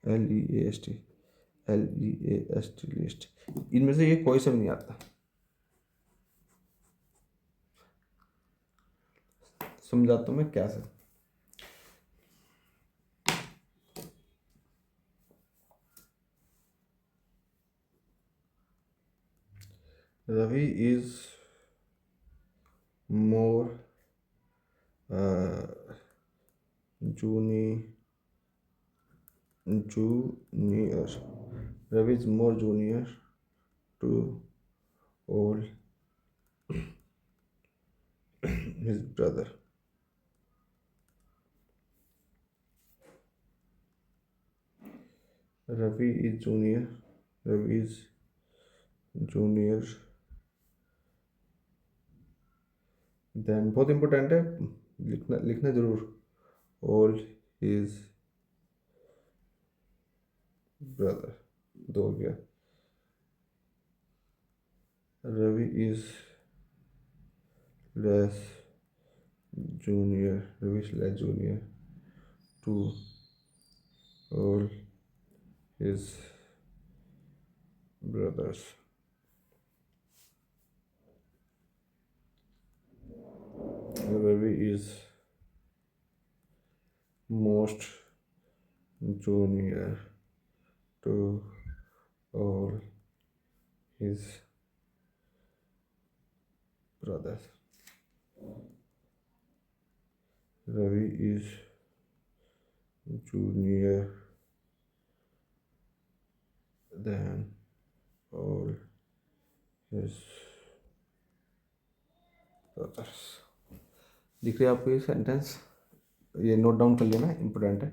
LEAST, LEAST, list, इनमें से ये कोई सा भी नहीं आता। समझाता हूँ मैं क्या से। Ravi is more junior, Ravi is more junior to all his brother. Ravi is junior, Ravi is junior, then बहुत इम्पोर्टेंट है, लिखना लिखना जरूर, all his brother, दो हो गया। Ravi is less junior, Ravi is less junior to all his brothers. Ravi is most junior to all his brothers. Ravi is junior than all his brothers. दिख रही है आपको ये सेंटेंस? ये note down कर लेना, इंपॉर्टेंट है।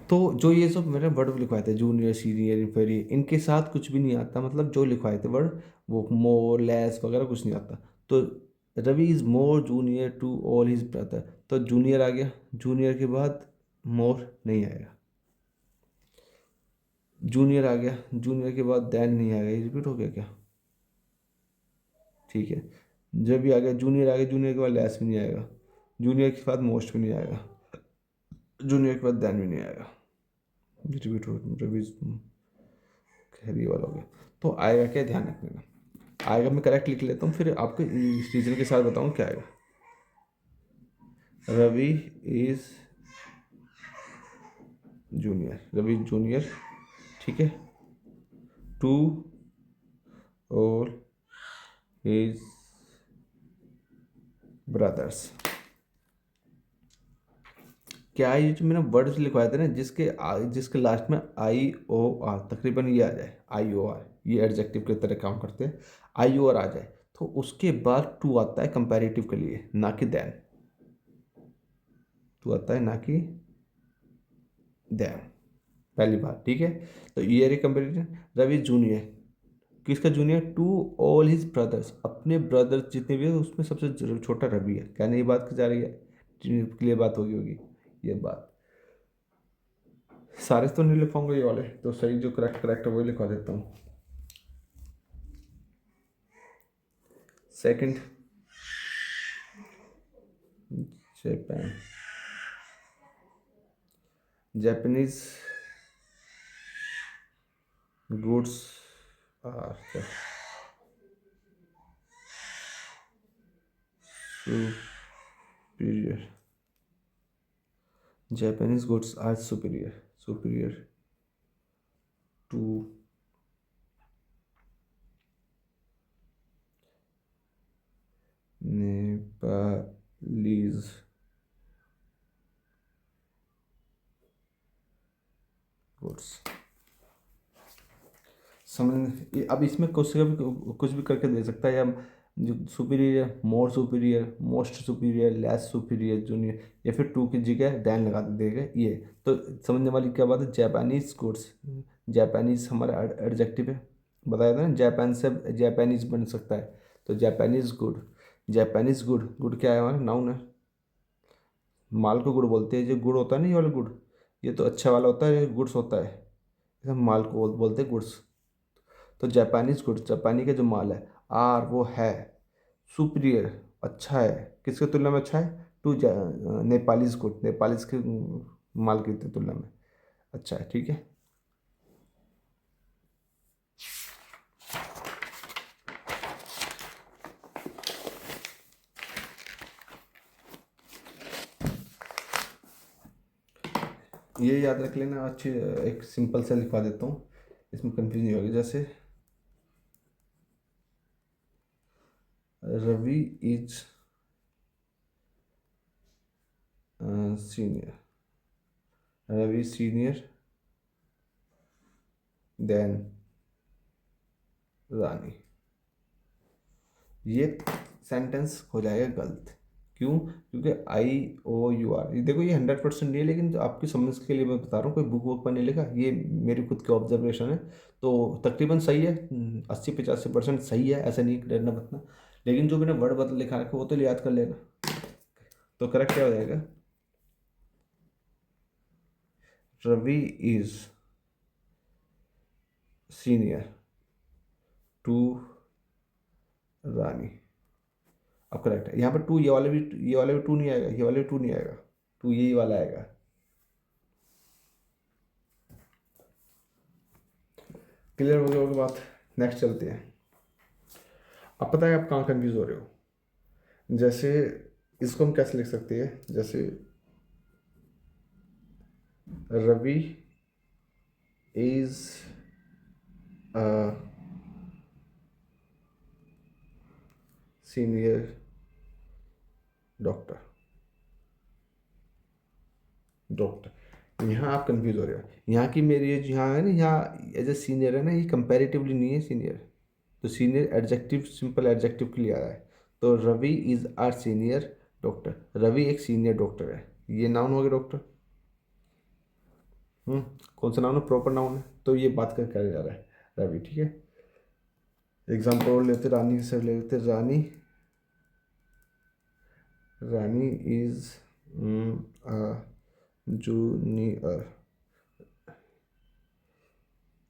तो जो ये सब मैंने वर्ड लिखवाए थे, जूनियर, सीनियर, इंफीरियर, इनके साथ कुछ भी नहीं आता। मतलब जो लिखवाए थे वर्ड, वो मोर, लेस वगैरह कुछ नहीं आता। तो Ravi is more junior to all his brother, तो जूनियर आ गया, जूनियर के बाद मोर नहीं आएगा। जूनियर आ गया, जूनियर के बाद देन नहीं आएगा। ये रिपीट हो गया क्या? ठीक है। जब भी आ गया जूनियर, आ गया जूनियर के बाद लेस भी नहीं आएगा, जूनियर के बाद मोस्ट भी नहीं आएगा, जूनियर के बाद देन भी नहीं आएगा। रिपीट हो, रवि खैरी वाला हो गया। तो आएगा क्या, ध्यान रखना। आएगा, मैं करेक्ट लिख लेता हूँ, फिर आपको इस रीजन के साथ बताऊँ क्या आएगा। Ravi is junior, Ravi junior, ठीक है, टू और हिज ब्रदर्स। क्या ये जो मैंने वर्ड्स लिखवाए थे ना, जिसके लास्ट में IOR, तकरीबन ये आ जाए, IOR, ये एडजेक्टिव की तरह काम करते हैं, IOR आ जाए, तो उसके बाद टू आता है कंपैरेटिव के लिए, ना कि देन। टू आता है ना कि देन, पहली बात, ठीक है। तो ईयर कंपेरिजन, रवि जूनियर, किसका junior? To all his brothers, अपने ब्रदर्स जितने भी है उसमें सबसे छोटा रवि है। कहने ये बात की जा रही है, क्लियर बात होगी ये बात। सारे तो नहीं लिख पाऊंगा ये वाले, तो सही जो करेक्ट करेक्ट है वही लिखवा देता हूँ। Second, Japan, Japanese goods are superior, Japanese goods are superior to Nepalese goods. समझ, अब इसमें कुछ भी करके दे सकता है, या जो superior, more superior, most superior, less superior, junior, या फिर टू की जगह दैन लगा देगा ये। तो समझने वाली क्या बात है, जापानीज गुड्स, जापानीज हमारा एडजेक्टिव है, बताया था ना, जापान से जापानीज बन सकता है। तो Japanese good, Japanese good, good क्या है हमारा, नाउन है। माल को गुड़ बोलते हैं, जो गुड़ होता है ना ये वाला गुड़, ये तो अच्छा वाला होता है, ये गुड्स होता है, इसे माल को बोलते हैं गुड्स। तो जापानीज गुड्स, जापानी का जो माल है, आर वो है, सुपीरियर अच्छा है, किसके तुलना में अच्छा है, टू नेपालीज गुड, नेपालीज के माल की तुलना में अच्छा है, ठीक है। ये याद रख लेना, अच्छे एक सिंपल सा लिखवा देता हूँ, इसमें कंफ्यूज नहीं होगी। जैसे Ravi is senior, Ravi senior than Rani, ये सेंटेंस हो जाएगा गलत। क्यों? क्योंकि आई ओ यू आर, देखो ये 100% नहीं है, लेकिन जो आपकी समझ के लिए मैं बता रहा हूँ, कोई बुक वुक पर नहीं लिखा, ये मेरी खुद की ऑब्जर्वेशन है। तो तकरीबन सही है, 80-85% सही है, ऐसा नहीं डरना बतना। लेकिन जो मैंने वर्ड बदल लिखा है वो तो याद कर लेना। तो करेक्ट क्या हो जाएगा, रवि इज सीनियर टू रानी। अब करेक्ट है, यहाँ पर टू, ये वाले भी टू नहीं आएगा, ये वाले भी टू नहीं आएगा, टू यही वाला आएगा। क्लियर हो गया होगी बात। नेक्स्ट चलते हैं। अब पता है आप कहाँ कंफ्यूज हो रहे हो। जैसे इसको हम कैसे लिख सकते हैं, जैसे Ravi is senior doctor, doctor, यहाँ आप कंफ्यूज हो रहे हो। यहाँ की मेरी यहाँ है ना, यहाँ एज ए सीनियर है ना, ये कंपैरेटिवली नहीं है सीनियर। तो सीनियर एडजेक्टिव, सिंपल एडजेक्टिव के लिए आया है। तो Ravi is are senior doctor, Ravi एक सीनियर डॉक्टर है, ये नाउन हो गया डॉक्टर। कौन सा नाउन है, प्रॉपर नाउन है। तो ये बात कर क्या जा रहा है, रवि, ठीक है। एग्जाम्पल लेते, रानी से लेते, रानी, रानी इज जूनियर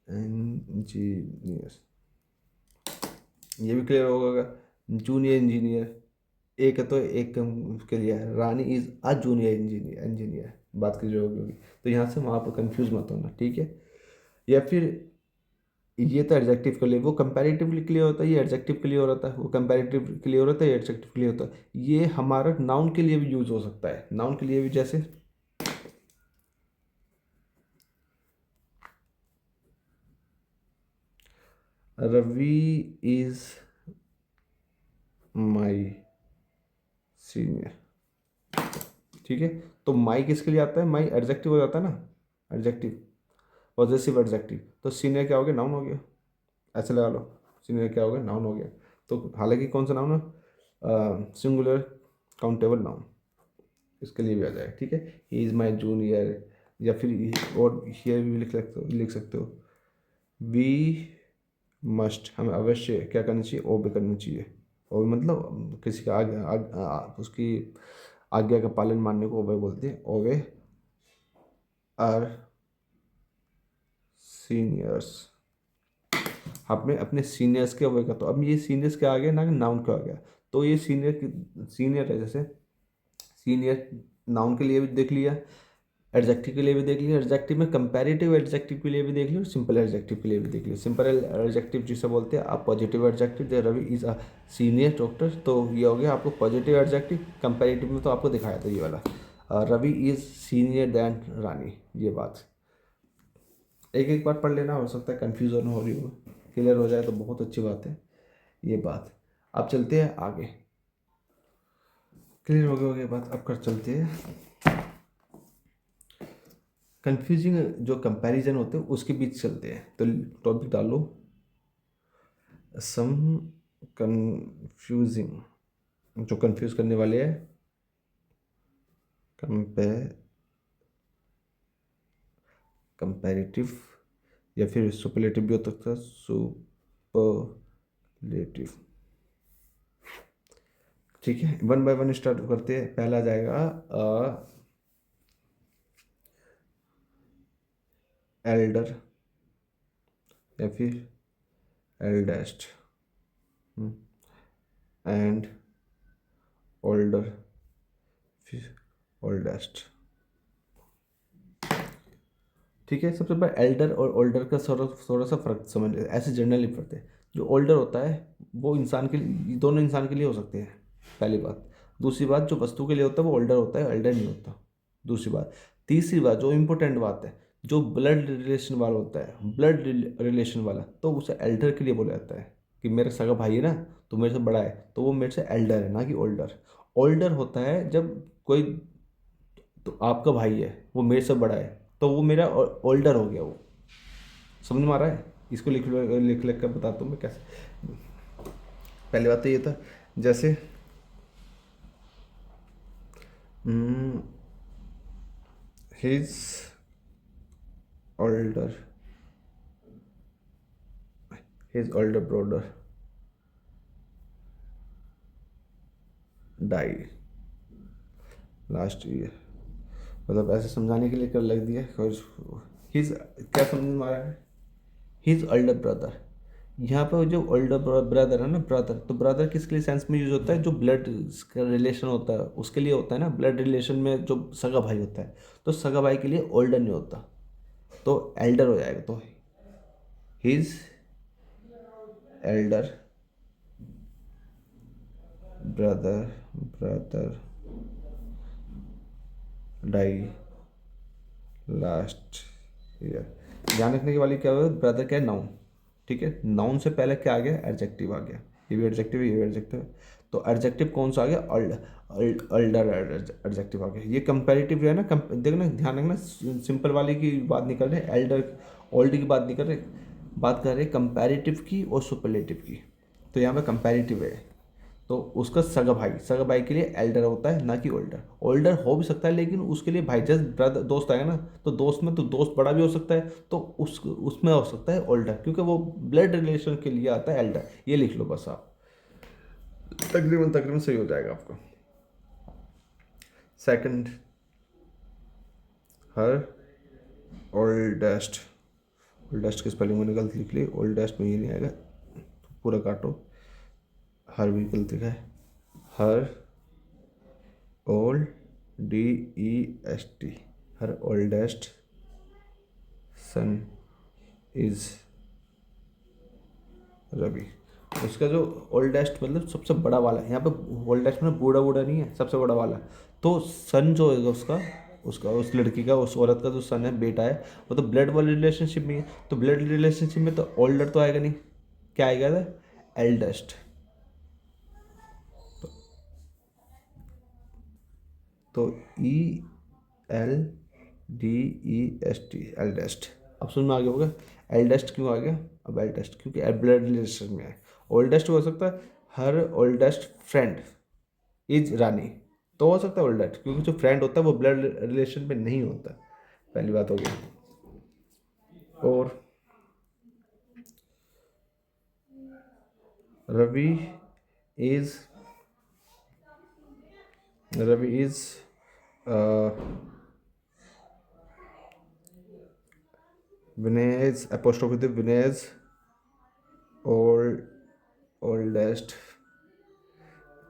इंजीनियर, ये भी क्लियर होगा। जूनियर इंजीनियर एक है, तो एक के लिए है, Rani is a junior engineer बात की जो होगी। तो यहाँ से वहाँ पर कंफ्यूज मत होना, ठीक है। या फिर ये तो एडजेक्टिव के लिए, वो कंपैरेटिवली क्लियर होता है, ये एडजेक्टिव के लिए हो रहता है, वो कंपैरेटिव क्लियर होता है, ये एडजेक्टिव क्लियर होता है। ये हमारा नाउन के लिए भी यूज हो सकता है, नाउन के लिए भी, जैसे रवि इज माई सीनियर, ठीक है। तो माई किसके लिए आता है, माई एडजेक्टिव हो जाता है ना, एडजेक्टिव, पॉजेसिव एडजेक्टिव। तो सीनियर क्या हो गया, नाउन हो गया, ऐसे लगा लो, सीनियर क्या हो गया, नाउन हो गया। तो हालांकि कौन सा नाउन है, सिंगुलर काउंटेबल नाउन, इसके लिए भी आ जाएगा, ठीक है। ही इज़ माई जूनियर या फिर और ये भी लिख सकते हो वी मस्ट, हमें अवश्य क्या करना चाहिए, ओबे करना चाहिए। और मतलब किसी का उसकी आज्ञा का पालन मानने को ओबे बोलते हैं। ओबे आर सीनियर्स, आपने अपने सीनियर्स के ओबे का। तो अब ये सीनियर्स क्या आ गया ना, नाउन क्या आ गया। तो ये सीनियर है, जैसे सीनियर नाउन के लिए भी देख लिया, एडजेक्टिव के लिए भी देख लिया, एडजेक्टिव में कंपैरेटिव एडजेक्टिव के लिए भी देख लिया और सिंपल एडजेक्टिव के लिए भी देख लिया। सिंपल एडजेक्टिव जिसे बोलते हैं आप पॉजिटिव एडजेक्टिव, दे Ravi is a senior doctor, तो ये हो गया आपको पॉजिटिव एडजेक्टिव। कंपैरेटिव में तो आपको दिखाया था ये वाला, रवि इज सीनियर दैन रानी। ये बात एक एक बार पढ़ लेना, हो सकता है कन्फ्यूजन हो रही हो, क्लियर हो जाए तो बहुत अच्छी बात है ये बात। अब चलते हैं आगे, क्लियर हो गया बात। अब कर चलते हैं कंफ्यूजिंग जो कंपैरिजन होते हैं उसके बीच चलते हैं। तो टॉपिक डालो सम कंफ्यूजिंग, जो कंफ्यूज करने वाले हैं, कंपैरेटिव या फिर सुपरलेटिव भी हो सकता है, सुपरलेटिव। ठीक है, वन बाय वन स्टार्ट करते हैं। पहला आ जाएगा एल्डर या फिर एल्डेस्ट एंड ओल्डर फिर ओल्डेस्ट। ठीक है, सबसे पहले एल्डर और ओल्डर का थोड़ा सा फर्क समझ ले, ऐसे जनरली पढ़ते हैं। जो ओल्डर होता है वो इंसान के लिए, दोनों इंसान के लिए हो सकते हैं, पहली बात। दूसरी बात, जो वस्तु के लिए होता है वो ओल्डर होता है, एल्डर नहीं होता, दूसरी बात। तीसरी बात, जो इम्पोर्टेंट बात है, जो ब्लड रिलेशन वाला होता है, ब्लड रिलेशन वाला, तो उसे एल्डर के लिए बोला जाता है। कि मेरा सगा भाई है ना, तो मेरे से बड़ा है, तो वो मेरे से एल्डर है, ना कि ओल्डर। ओल्डर होता है जब कोई, तो आपका भाई है वो मेरे से बड़ा है, तो वो मेरा ओल्डर हो गया वो। समझ में आ रहा है? इसको लिख लिख कर बताता हूँ मैं कैसे। पहली बात तो ये था, जैसे his older, his older brother die last year. मतलब ऐसे समझाने के लिए कर लग दिया। हिज क्या समझ में आ रहा है, हिज ओल्डर ब्रदर। यहाँ पर जो ओल्डर ब्रदर है ना, ब्रदर, तो ब्रदर किसके लिए सेंस में यूज होता है, जो ब्लड का रिलेशन होता है उसके लिए होता है ना। ब्लड रिलेशन में जो सगा भाई होता है, तो सगा भाई के लिए ओल्डर नहीं होता, तो एल्डर हो जाएगा। तो his elder brother brother die last year. ध्यान रखने की वाली क्या हुआ, ब्रदर क्या है, नाउन। ठीक है, नाउन से पहले क्या आ गया, एडजेक्टिव आ गया। ये भी एडजेक्टिव, ये भी एडजेक्टिव। तो एडजेक्टिव कौन सा आ गया, अल्डर एडजेक्टिव आ गया। ये कंपैरेटिव जो है ना, देखना ध्यान रखना, सिंपल वाले की बात नहीं कर रहे, एल्डर ओल्ड की बात नहीं कर रहे, बात कर रहे कंपैरेटिव की और सुपरलेटिव की। तो यहाँ पे कंपैरेटिव है, तो उसका सगा भाई के लिए एल्डर होता है, ना कि ओल्डर। ओल्डर हो भी सकता है, लेकिन उसके लिए भाई जैसे ब्रदर दोस्त आएगा ना, तो दोस्त में तो दोस्त बड़ा भी हो सकता है, तो उसमें हो सकता है ओल्डर, क्योंकि वो ब्लड रिलेशन के लिए आता है एल्डर। ये लिख लो बस आप, तकरीबन तकरीबन सही हो जाएगा आपका। सेकंड, हर ओल्डेस्ट। ओल्डेस्ट की स्पेलिंग मैंने गलत लिख ली, ओल्डेस्ट में ये नहीं आएगा, पूरा काटो, हर भी गलत लिखा है। Her old DEST, her oldest son is Ravi. उसका जो ओल्डेस्ट मतलब सबसे बड़ा वाला, यहाँ पे ओल्डेस्ट में बूढ़ा बूढ़ा नहीं है, सबसे बड़ा वाला। तो सन जो है उसका, उस लड़की का, उस औरत का जो सन है, बेटा है, वो तो ब्लड वाले रिलेशनशिप में है। तो ब्लड रिलेशनशिप में तो ओल्डर तो आएगा नहीं, क्या आएगा, एल्डेस्ट। तो ELDEST, एल्डेस्ट। अब समझ में आ गया होगा एल्डेस्ट क्यों आ गया। अब एल्डेस्ट क्योंकि ब्लड रिलेशन में है। ओल्डेस्ट हो सकता है हर ओल्डेस्ट फ्रेंड इज रानी, तो हो सकता है ओल्डेस्ट, क्योंकि जो फ्रेंड होता है वो ब्लड रिलेशन में नहीं होता। पहली बात हो गई। और Ravi is Ravi is Vinay is apostrophe Vinay is old oldest,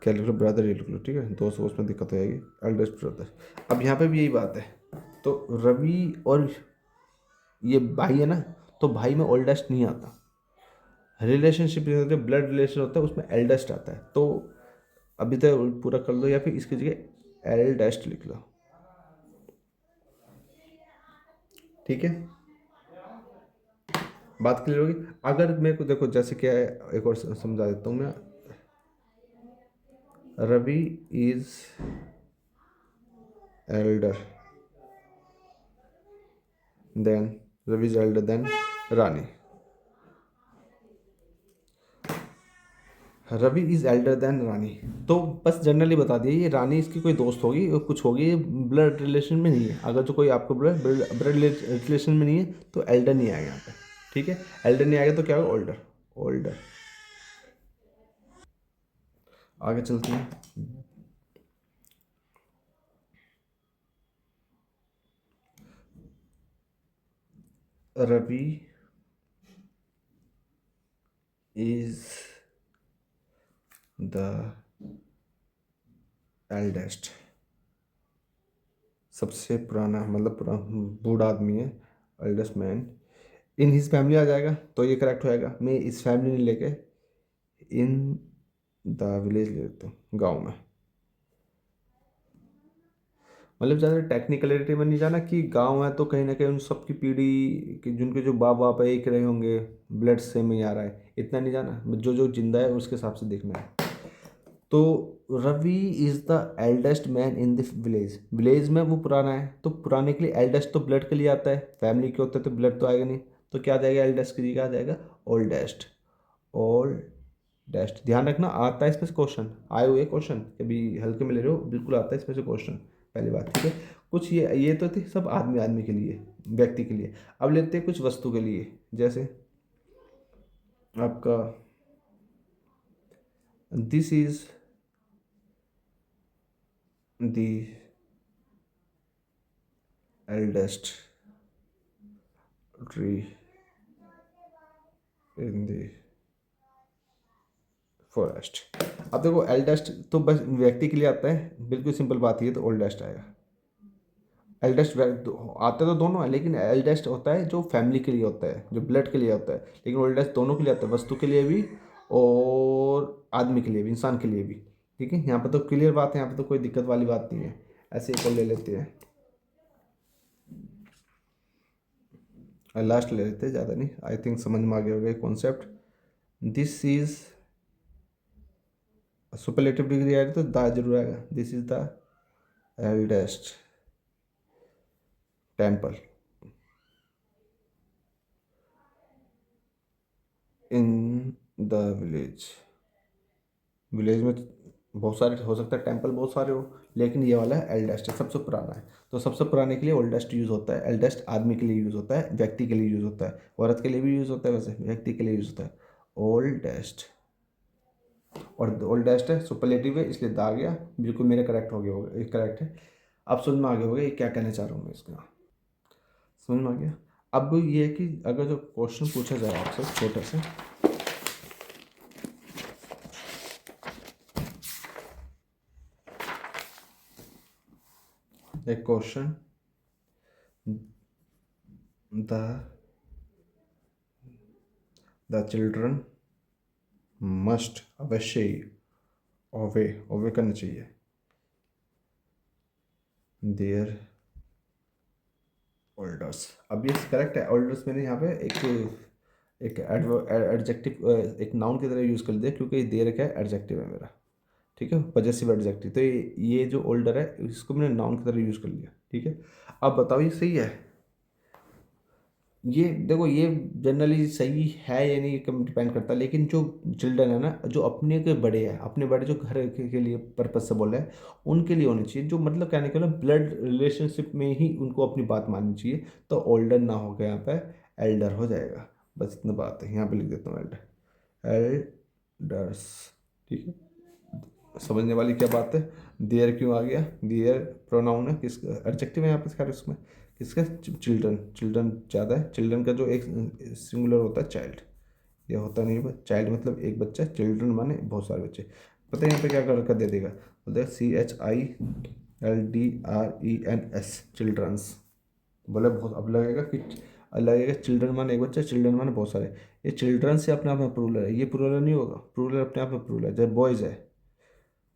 क्या लिख लो, ब्रदर ये लिख लो, ठीक है, दोस्त वोस्त में दिक्कत हो जाएगी, एल्डेस्ट ब्रदर। अब यहाँ पे भी यही बात है, तो रवि और ये भाई है ना, तो भाई में ओल्डेस्ट नहीं आता, रिलेशनशिप ब्लड रिलेशन होता है उसमें एल्डेस्ट आता है, तो अभी तो पूरा कर लो या फिर इसकी जगह एल्डेस्ट लिख लो, ठीक है, बात क्लियर होगी। अगर मेरे को देखो जैसे क्या है, एक और समझा देता हूँ मैं, Ravi is elder than Ravi is elder than Rani, Ravi is elder than Rani, तो बस जनरली बता दिए ये रानी इसकी कोई दोस्त होगी और कुछ होगी, ब्लड रिलेशन में नहीं है, अगर जो कोई आपको ब्लड रिलेशन में नहीं है तो एल्डर नहीं आएगा यहाँ पे, ठीक है, एल्डर नहीं आएगा तो क्या होगा, ओल्डर, ओल्डर। आगे चलते हैं, रवि इज द एल्डेस्ट, सबसे पुराना मतलब बूढ़ा आदमी है, eldest man in his family आ जाएगा तो ये करेक्ट हो जाएगा, मैं इस फैमिली नहीं लेके इन द विलेज ले लेता हूँ, गाँव में, मतलब ज़्यादा टेक्निकलिटी में नहीं जाना कि गांव है तो कहीं ना कहीं उन सबकी पीढ़ी कि जिनके जो बाप बाप है एक रहे होंगे, ब्लड सेम ही आ रहा है, इतना नहीं जाना, जो जो जिंदा है उसके हिसाब से देखना है। तो Ravi is the eldest man in this village, village में वो पुराना है, तो पुराने के लिए एल्डेस्ट तो ब्लड के लिए आता है, फैमिली के होते तो ब्लड तो आएगा नहीं, तो क्या आ जाएगा, एल्डेस्ट की जगह आ जाएगा ओल्डेस्ट, ओल्डेस्ट, ध्यान रखना आता है इसमें से क्वेश्चन, आए हुए क्वेश्चन कभी हल्के में ले रहे हो, बिल्कुल आता है इसमें से क्वेश्चन, पहली बात, ठीक है। कुछ ये तो थे सब आदमी आदमी के लिए, व्यक्ति के लिए, अब लेते हैं कुछ वस्तु के लिए, जैसे आपका this is the eldest tree in the forest. अब देखो एल्डेस्ट तो बस व्यक्ति के लिए आता है, बिल्कुल सिंपल बात ये, तो ओल्डेस्ट आएगा, एल्डेस्ट आते तो दोनों है लेकिन एल्डेस्ट होता है जो फैमिली के लिए होता है, जो ब्लड के लिए होता है, लेकिन ओल्डेस्ट दोनों के लिए आता है, वस्तु के लिए भी और आदमी के लिए भी, इंसान के लिए भी, ठीक है, यहाँ पर तो क्लियर बात है, यहाँ पर तो कोई दिक्कत वाली बात नहीं है, ऐसे एक और ले लेते हैं, और लास्ट ले लेते हैं, ज़्यादा नहीं, आई थिंक समझ में आ गया होगा concept, this is superlative degree आ रही तो द जरूर आएगा, this is the eldest temple in the village, village में बहुत सारे हो सकता है टेम्पल, बहुत सारे हो, लेकिन ये वाला है एल्डेस्ट है, सबसे पुराना है, तो सबसे पुराने के लिए ओल्डेस्ट यूज़ होता है, एल्डेस्ट आदमी के लिए यूज़ होता है, व्यक्ति के लिए यूज़ होता है, औरत के लिए भी यूज़ होता है, वैसे व्यक्ति के लिए यूज़ होता है ओल्डेस्ट, और ओल्डेस्ट है सुपरलेटिव है इसलिए दा गया, बिल्कुल मेरे करेक्ट हो गया होगा, ये करेक्ट है। अब समझ में आ गया होगा ये क्या कहना चाह रहा हूँ मैं इसका, समझ में आ गया। अब ये है कि अगर जो क्वेश्चन पूछा जाए आपसे छोटे से, एक question, the the children must, अवश्य ही, ओवे ओवे करना चाहिए, देयर ओल्डर्स, अब ये करेक्ट है, ओल्डर्स मैंने यहाँ पे एक एडजेक्टिव एक नाउन की तरह यूज़ कर दिया क्योंकि देयर क्या है, एडजेक्टिव है मेरा, ठीक है, पॉजेसिव एडजेक्टिव, तो ये जो ओल्डर है इसको मैंने नाउन की तरह यूज़ कर लिया, ठीक है। अब बताओ ये सही है, ये देखो, ये जनरली सही है या नहीं कम डिपेंड करता, लेकिन जो चिल्ड्रन है ना, जो अपने के बड़े हैं, अपने बड़े जो घर के लिए पर्पज से बोल रहे हैं, उनके लिए होनी चाहिए, जो मतलब कहने के लिए ब्लड रिलेशनशिप में ही उनको अपनी बात माननी चाहिए। तो ओल्डर ना होकर यहाँ पे एल्डर हो जाएगा। बस इतना बात है, यहाँ पे लिख देता हूँ एल्डर, एल्डर्स। ठीक है, समझने वाली क्या बात है। देयर क्यों आ गया, देयर प्रोनाउन है, किसका एडजेक्टिव है यहाँ पे, खैर उसमें किसका, चिल्ड्रन, चिल्ड्रन ज़्यादा है, चिल्ड्रन का जो एक सिंगुलर होता है चाइल्ड, ये होता नहीं है चाइल्ड मतलब एक बच्चा, चिल्ड्रन माने बहुत सारे बच्चे। पता है यहाँ पे क्या कर कर दे देगा, बोलते CHILDRENS, चिल्ड्रंस। बोले बहुत, अब लगेगा कि लगेगा चिल्ड्रन माने एक बच्चा, चिल्ड्रन माने बहुत सारे। ये चिल्ड्रन से अपने आप में प्लूरल है, ये प्लूरल नहीं होगा, प्लूरल अपने आप में प्लूरल है। जैसे बॉयज़ है,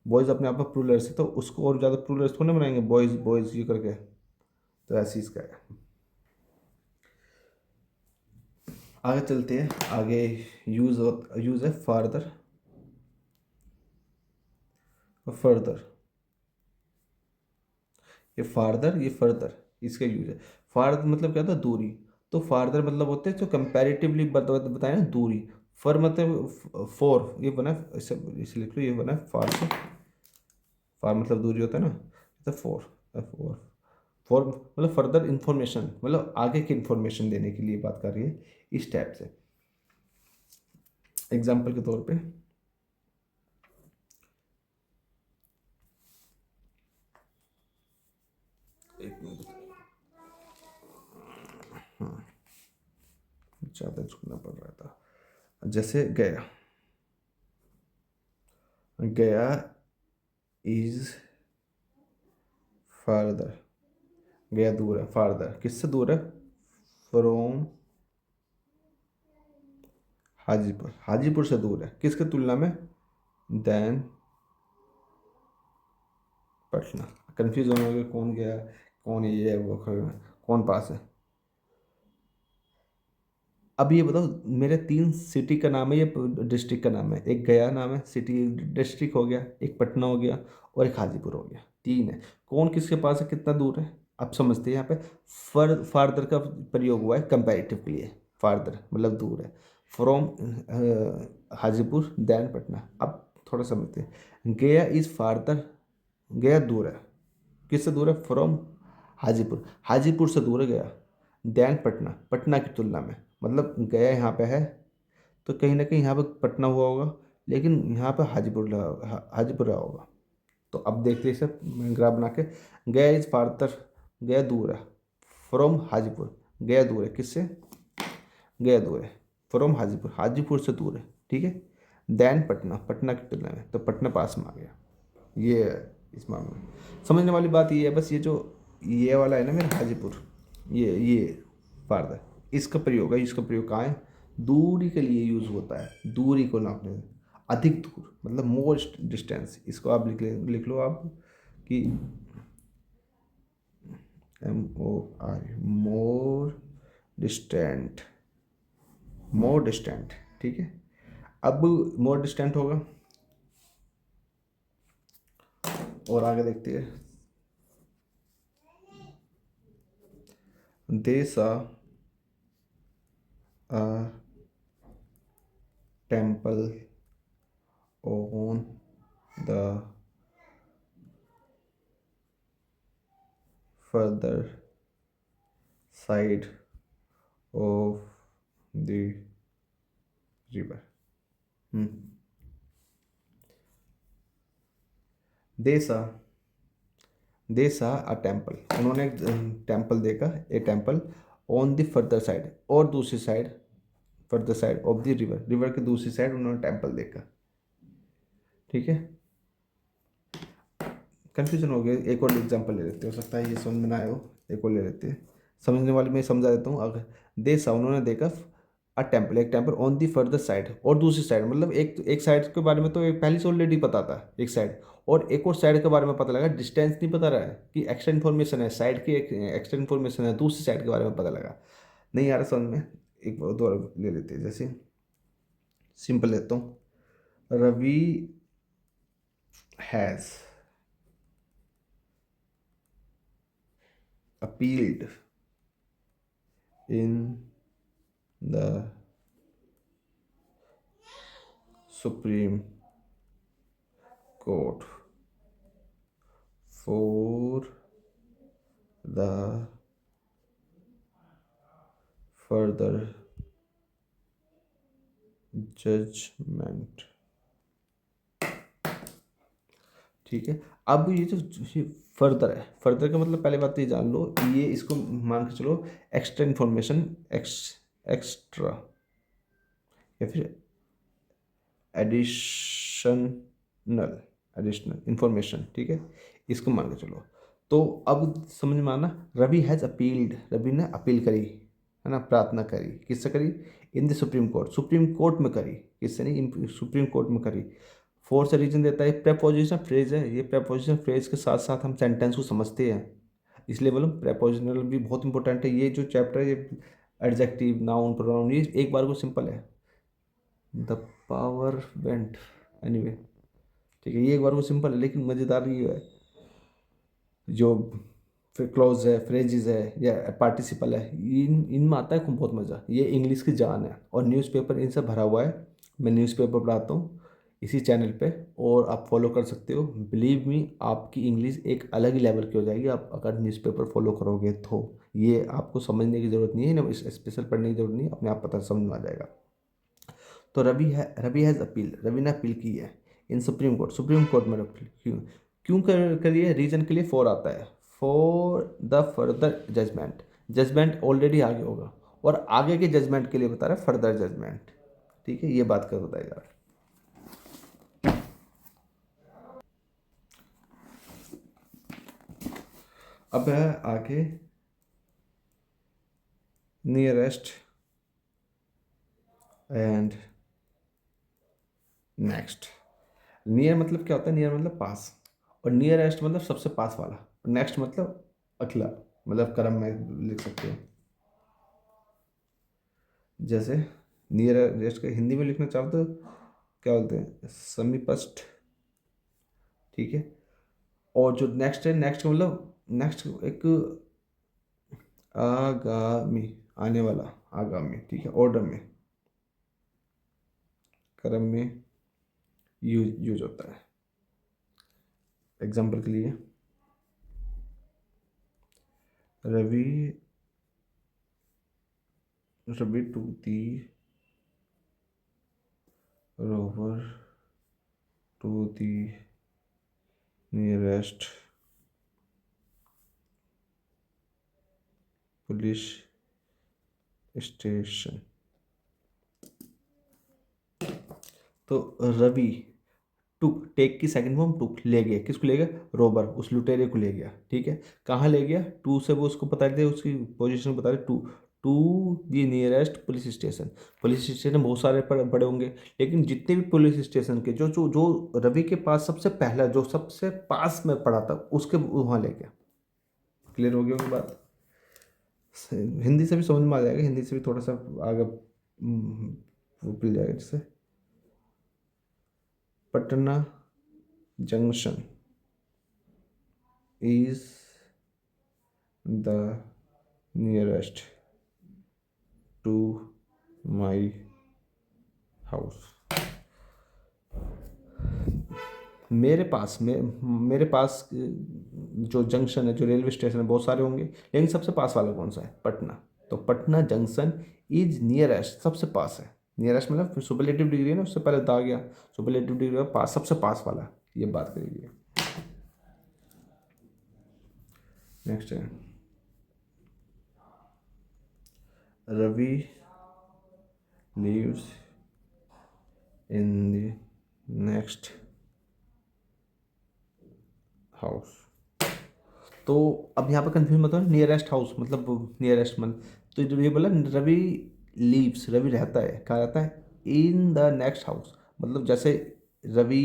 बॉयज़ अपने आप में प्लूरल है, तो उसको और ज़्यादा प्लूरल थोड़ी ना बनाएंगे, बॉयज़ बॉयज़ ये करके। तो ऐसी इसका है। आगे चलते हैं, आगे यूज़ है फार्दर, फर्दर। ये फार्दर, ये फर्दर, इसका यूज है। फार्दर मतलब क्या होता है, दूरी। तो फार्दर मतलब होते हैं जो कंपैरेटिवली बताए ना, दूरी। फर मतलब फोर, ये बना है, इसे लिख लो, ये बना है फार से। फार मतलब दूरी होता है ना, तो फोर, फोर, फोर मतलब फर्दर इंफॉर्मेशन, मतलब आगे की इंफॉर्मेशन देने के लिए बात कर रही है, इस टाइप से। एग्जाम्पल के तौर पे, एक मिनट, ज़्यादा झुकना पड़ रहा था। जैसे गया, गया इज फार्दर, गया दूर है, फार्दर किससे दूर है, फ्रॉम हाजीपुर, हाजीपुर से दूर है, किसके तुलना में, देन पटना। कंफ्यूज होने लगे, कौन गया, कौन ये है वो, कौन पास है। अब ये बताओ, मेरे तीन सिटी का नाम है, ये डिस्ट्रिक्ट का नाम है, एक गया नाम है सिटी, डिस्ट्रिक्ट हो गया, एक पटना हो गया, और एक हाजीपुर हो गया, तीन है। कौन किसके पास है, कितना दूर है। अब समझते हैं यहाँ पे, फार्दर का प्रयोग हुआ है कंपैरेटिव के लिए। फार्दर मतलब दूर है, फ्रॉम हाजीपुर देन पटना। अब थोड़ा समझते हैं, गया इज फार्दर, गया दूर है, किससे दूर है, फ्रॉम हाजीपुर, हाजीपुर से दूर है गया, देन पटना, पटना की तुलना में। मतलब गया यहाँ पे है, तो कहीं ना कहीं यहाँ पे पटना हुआ होगा, लेकिन यहाँ पे हाजीपुर लगा हाजीपुर रहा होगा। तो अब देखते हैं इसे ग्राफ बना के, गया इज फार्दर, गया दूर है, फ्रॉम हाजीपुर, गया दूर है किससे, गया दूर है फ्रॉम हाजीपुर, हाजीपुर से दूर है, ठीक है। देन पटना, पटना की तुलना में, तो पटना पास में आ गया। ये है इस मामले में। समझने वाली बात ये है, बस ये जो ये वाला है ना मेरा हाजीपुर, ये फार्दर, इसका प्रयोग है, इसका प्रयोग कहाँ है, दूरी के लिए यूज़ होता है, दूरी को नापने में। अधिक दूर मतलब मोर डिस्टेंस, इसको आप लिख लो आप कि MOR, मोर डिस्टेंट, मोर डिस्टेंट, ठीक है। अब मोर डिस्टेंट होगा, और आगे देखते हैं, देश a temple on the further side of the river. Hmm. They saw a temple, उन्होंने एक टेम्पल देखा, ए temple on the further side, और दूसरी side, further side of the river, river की दूसरी साइड उन्होंने टेम्पल देखा, ठीक है। कन्फ्यूजन हो गया, एक और एग्जांपल ले लेते हैं, हो सकता है ये समझ में ना आए हो, एक और ले लेते हैं, समझने वाले में समझा देता हूँ। अगर देसा उन्होंने देखा अ टेम्पल, एक temple on the further side, और दूसरी साइड मतलब एक एक साइड के बारे में तो एक पहले से ऑलरेडी पता था, एक साइड, और एक और साइड के बारे में पता लगा, डिस्टेंस नहीं पता रहा है कि एक्स्ट्रा इन्फॉर्मेशन है, साइड की एक एक्स्ट्रा इन्फॉर्मेशन है, दूसरी साइड के बारे में पता लगा। नहीं आ रहा समझ में, एक दो और ले लेते हैं, जैसे सिंपल लेता हूँ, Ravi has appealed in the Supreme Court for the further judgment। ठीक है। अब ये जो फर्दर है, फर्दर का मतलब पहले बात तो ये जान लो, ये इसको मान के चलो एक्स्ट्रा इन्फॉर्मेशन, एक्स्ट्रा या फिर एडिशनल, एडिशनल इन्फॉर्मेशन। ठीक है, इसको मान के चलो। तो अब समझ में आना, रवि हैज़ अपील्ड, रवि ने अपील करी, है ना, प्रार्थना करी, किससे करी? In the supreme court, supreme court में करी, किससे नहीं, सुप्रीम कोर्ट में करी। फोर्थ से रीजन देता है, प्रेपोजिशन फ्रेज है, ये प्रेपोजिशन फ्रेज के साथ साथ हम सेंटेंस को समझते हैं, इसलिए बोलो प्रेपोजिशनल भी बहुत इंपॉर्टेंट है। ये जो चैप्टर है, ये एडजेक्टिव, नाउन, प्रोनाउन, ये एक बार को सिंपल है। द पावर वेंट, एनीवे, ठीक है, ये एक बार को सिंपल है, लेकिन मज़ेदार ये है, जो फिर क्लॉज है, फ्रेजेस है या पार्टिसिपल है, इनमें आता है खूब बहुत मज़ा, ये इंग्लिश की जान है। और न्यूज़पेपर इनसे भरा हुआ है, मैं न्यूज़पेपर पढ़ाता हूँ इसी चैनल पे, और आप फॉलो कर सकते हो। बिलीव मी, आपकी इंग्लिश एक अलग ही लेवल की हो जाएगी आप अगर न्यूज़पेपर फॉलो करोगे तो। ये आपको समझने की ज़रूरत नहीं है ना, स्पेशल पढ़ने की ज़रूरत नहीं है, अपने आप पता समझ में आ जाएगा। तो रवि हैज़ अपील, रवि ने अपील की है in supreme court, supreme court में अपील क्यों, क्यों करिए? रीजन के लिए फॉर आता है, for the further judgment, judgment already आगे होगा, और आगे के जजमेंट के लिए बता रहा है फर्दर जजमेंट। ठीक है, ये बात कर बताएगा। अब है आगे नियरेस्ट एंड नेक्स्ट। नियर मतलब क्या होता है? नियर मतलब पास, और नियरेस्ट मतलब सबसे पास वाला, और नेक्स्ट मतलब अगला, मतलब क्रम में लिख सकते हो। जैसे नियरेस्ट का हिंदी में लिखना चाहो तो क्या बोलते हैं? समीपस्थ। ठीक है, और जो नेक्स्ट है, नेक्स्ट का मतलब नेक्स्ट एक आगामी, आने वाला, आगामी। ठीक है, ऑर्डर में, क्रम में यूज होता है। एग्जाम्पल के लिए, रवि रवि टू दी रोवर to the nearest police station. तो रवि टुक, टेक की सेकंड फॉर्म टुक, ले गया, किसको ले गया? रोबर, उस लुटेरे को ले गया। ठीक है, कहाँ ले गया? टू से वो उसको बता दे, उसकी पोजीशन बता दे, to to the nearest police station. Police station बहुत सारे बड़े होंगे, लेकिन जितने भी पुलिस स्टेशन के जो जो जो रवि के पास सबसे पहला, जो सबसे पास में पड़ा था, उसके वहाँ ले गया। क्लियर हो गया होगी बात? हिंदी से भी समझ में आ जाएगा, हिंदी से भी थोड़ा सा आगे वो मिल जाएगा। जैसे Patna junction is the nearest to my house। मेरे पास जो जंक्शन है, जो रेलवे स्टेशन है, बहुत सारे होंगे, लेकिन सबसे पास वाला कौन सा है? पटना। तो पटना जंक्शन इज नियरेस्ट, सबसे पास है। नियरेस्ट मतलब सुपरलेटिव डिग्री है ना, उससे पहले तो आ गया सुपरलेटिव डिग्री, पास, सबसे पास वाला, ये बात करेंगे। नेक्स्ट है, Ravi lives in the next house। तो अब यहाँ पर कंफ्यूज मत हो, नियरेस्ट हाउस मतलब नियरेस्ट मतलब, तो जब ये बोला रवि लीव्स, रवि रहता है, कहाँ रहता है? इन द नेक्स्ट हाउस, मतलब जैसे Ravi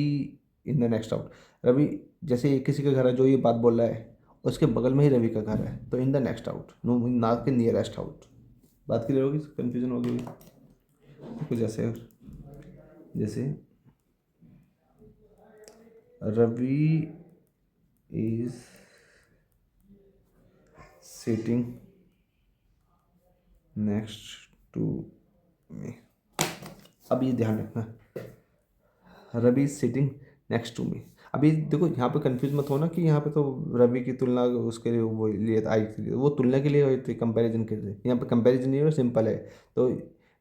in the next house, Ravi जैसे किसी का घर है जो ये बात बोल रहा है, उसके बगल में ही रवि का घर है, तो in the next house, no ना कि नियरेस्ट हाउस। बात क्लियर होगी? कन्फ्यूजन होगी कुछ ऐसे? जैसे Ravi is sitting next to me. अब ये ध्यान रखना, Ravi is sitting next to me. अभी देखो यहाँ पे कंफ्यूज मत होना कि यहाँ पे तो रवि की तुलना उसके लिए वो लिए आई थी, वो तुलना के लिए हुई थी, कंपैरिजन के लिए। यहाँ पे कंपैरिजन नहीं है, सिंपल है। तो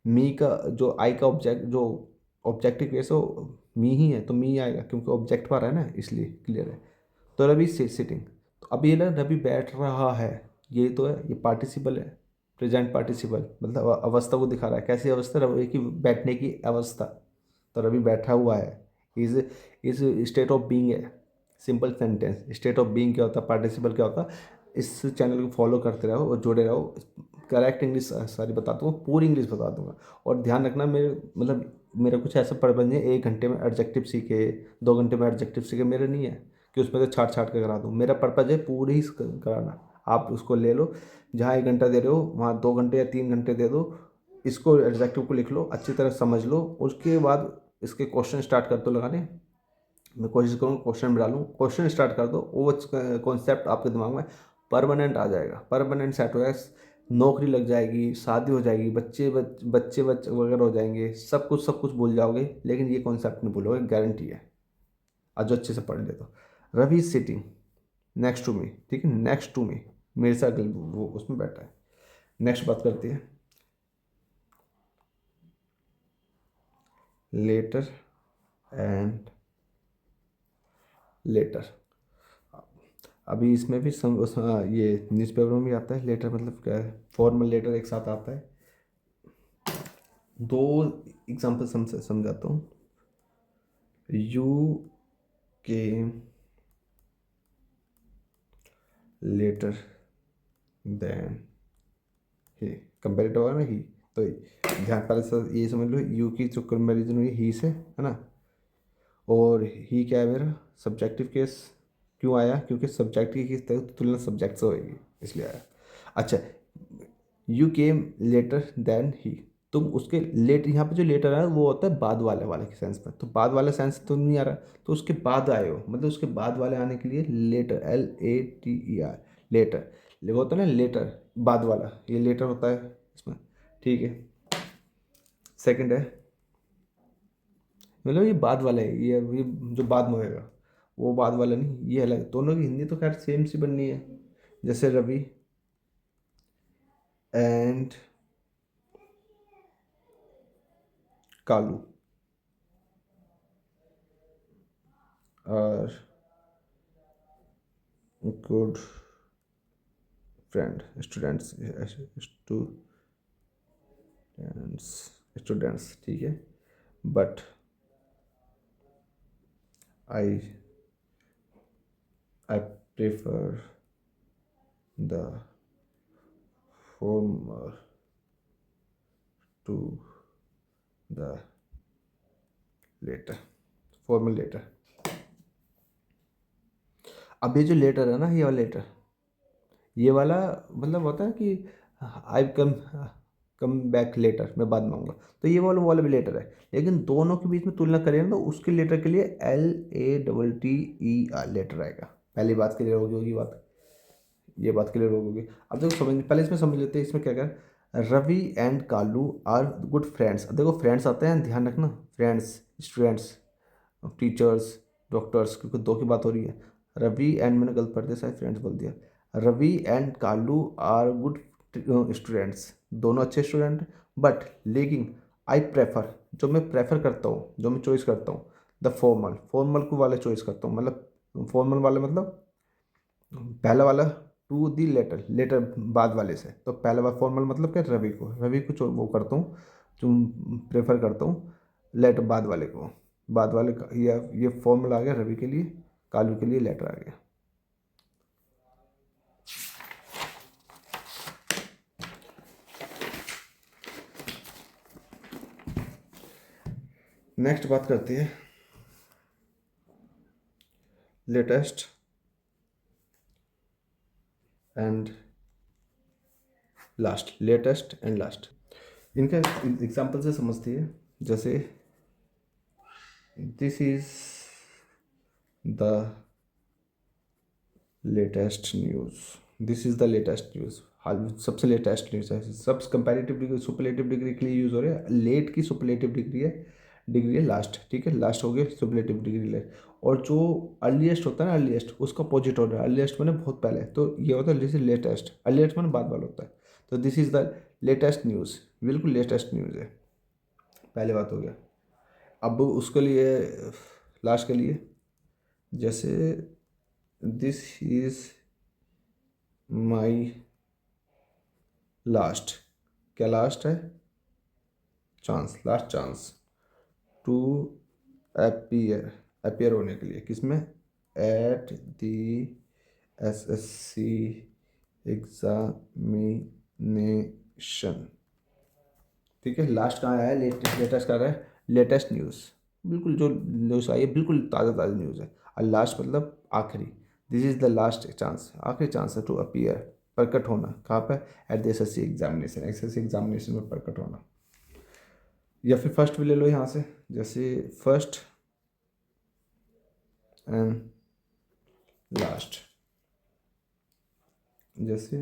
मी का जो आई का ऑब्जेक्ट, जो ऑब्जेक्टिव केस हो मी ही है, तो मी आएगा क्योंकि ऑब्जेक्ट पर है ना, इसलिए क्लियर है। तो रवि सिटिंग, तो अभी ये ना रवि बैठ रहा है, ये तो है, ये पार्टिसिपल है, प्रेजेंट पार्टिसिपल, मतलब अवस्था को दिखा रहा है। कैसी अवस्था? रवि की बैठने की अवस्था। तो रवि बैठा हुआ है, is is state of being है। Simple sentence. State of being क्या होता है, पार्टिसिपल क्या होता है। इस चैनल को फॉलो करते रहो और जुड़े रहो। करेक्ट इंग्लिश सारी बता दूंगा, पूरी इंग्लिश बता दूंगा। और ध्यान रखना, मेरे मतलब मेरा कुछ ऐसा पर्पज नहीं है 1 घंटे में एडजेक्टिव सीखे, 2 घंटे में एडजेक्टिव सीखे, मेरा नहीं है कि उसमें तो छाट छाट के करा दूँ। मेरा पर्पज है पूरी ही कराना। आप उसको ले लो, जहाँ 1 घंटा दे रहे हो वहाँ 2 घंटे या 3 घंटे दे दो। इसको एडजेक्टिव को लिख लो, अच्छी तरह समझ लो, उसके बाद इसके क्वेश्चन स्टार्ट कर दो लगाने। मैं कोशिश करूँगा क्वेश्चन भी डालूँ, क्वेश्चन स्टार्ट कर दो, वो कॉन्सेप्ट आपके दिमाग में परमानेंट आ जाएगा, परमानेंट सेट हो जाएगा। नौकरी लग जाएगी, शादी हो जाएगी, बच्चे वगैरह हो जाएंगे, सब कुछ भूल जाओगे, लेकिन ये कॉन्सेप्ट नहीं भूलोगे, गारंटी है। आज जो अच्छे से पढ़ ले तो। Ravi sitting next to me, ठीक है, नेक्स्ट टू मी, मेरे साथ वो उसमें बैठा है। नेक्स्ट बात करते हैं लेटर एंड लेटर। अभी इसमें भी ये न्यूज़पेपर में भी आता है लेटर, मतलब क्या है, फॉर्मल लेटर एक साथ आता है। दो एग्जांपल समझाता हूँ। You came later than he, comparative होगा ना ही, तो ध्यान पहले से ये समझ लो, यू की जो कंपेरिजन हुई ही से, है ना। और ही क्या है मेरा सब्जेक्टिव केस। क्यों आया? क्योंकि सब्जेक्टिव की तुलना सब्जेक्ट से होगी, इसलिए आया। अच्छा, you came later than he, तुम उसके लेट, यहाँ पे जो लेटर है वो होता है बाद वाले के सेंस में, तो बाद वाले सेंस तो नहीं आ रहा, तो उसके बाद आए हो, मतलब उसके बाद वाले आने के लिए लेटर, LATER, लेटर। वो होता है ना लेटर, बाद वाला, ये लेटर होता है इसमें, ठीक है। सेकंड है, मतलब ये बाद वाला है, ये जो बाद में होएगा वो बाद वाला नहीं, ये अलग। दोनों की हिंदी तो खैर सेम सी बननी है, जैसे रवि एंड कालू और गुड फ्रेंड, स्टूडेंट्स, ठीक है। But I I prefer the former to the later, formal letter. अब ये जो लेटर है ना, ये वाला लेटर, ये वाला मतलब होता है कि आई कम बैक लेटर, मैं बाद में आऊँगा, तो ये वाला भी लेटर है। लेकिन दोनों के बीच में तुलना करें ना, तो उसके लेटर के लिए LATTER लेटर आएगा। पहली बात क्लियर होगी बात, ये बात क्लियर होगी। अब देखो समझ, पहले इसमें समझ लेते हैं इसमें क्या क्या। Ravi and Kalu are good friends. अब देखो फ्रेंड्स आते हैं, ध्यान रखना, फ्रेंड्स, स्टूडेंट्स, टीचर्स, डॉक्टर्स, क्योंकि दो की बात हो रही है। रवि एंड, मैंने गलत पढ़ दिया, शायद फ्रेंड्स बोल दिया। Ravi and Kalu are good students, दोनों अच्छे स्टूडेंट। बट लेकिन आई प्रेफर, जो मैं प्रेफर करता हूँ, जो मैं चॉइस करता हूँ, द फॉर्मल, फॉर्मल को वाले चॉइस करता हूँ, मतलब फॉर्मल वाले मतलब पहला वाला टू दी लेटर, लेटर बाद वाले से, तो पहला वाला फॉर्मल मतलब क्या, रवि को वो करता हूँ, जो प्रेफर करता हूँ लेटर बाद वाले को, बाद वाले का ये फॉर्मल आ गया रवि के लिए, कालू के लिए लेटर आ गया। नेक्स्ट बात करते हैं latest and last, latest and last. इनका एग्जाम्पल से समझती है, जैसे this is the latest news, this is the latest news, हाल सबसे लेटेस्ट न्यूज़ है। सब कंपैरेटिव डिग्री सुपरलेटिव डिग्री के लिए यूज़ हो रहे हैं। लेट की सुपरलेटिव डिग्री है लास्ट, ठीक है, लास्ट हो गया सुपरलेटिव डिग्री लेट। और जो अर्लीस्ट होता है ना, अर्लीस्ट उसका अपोजिट हो रहा है। अर्लीस्ट मैंने बहुत पहले, तो ये होता है दिस इज लेटेस्ट। अर्लीस्ट मैंने बाद वाला होता है। तो this is the latest news, बिल्कुल लेटेस्ट न्यूज़ है। पहले बात हो गया। अब उसके लिए लास्ट के लिए, जैसे दिस इज माई लास्ट, क्या लास्ट है, chance, last chance to appear, appear होने के लिए किसमें, एट दी एसएससी एग्जामिनेशन। ठीक है, लास्ट कहाँ आया है, लेटेस्ट कहाँ आया है, लेटेस्ट न्यूज़, बिल्कुल जो न्यूज़ आई है बिल्कुल ताज़ा ताज़ा न्यूज़ है। और लास्ट मतलब आखिरी, this is the last chance, आखिरी चांस है टू अपीयर, प्रकट होना, कहाँ पर, at the assessee examination, SSC examination में प्रकट होना। या फिर फर्स्ट भी ले लो यहाँ से, जैसे फर्स्ट एंड लास्ट, जैसे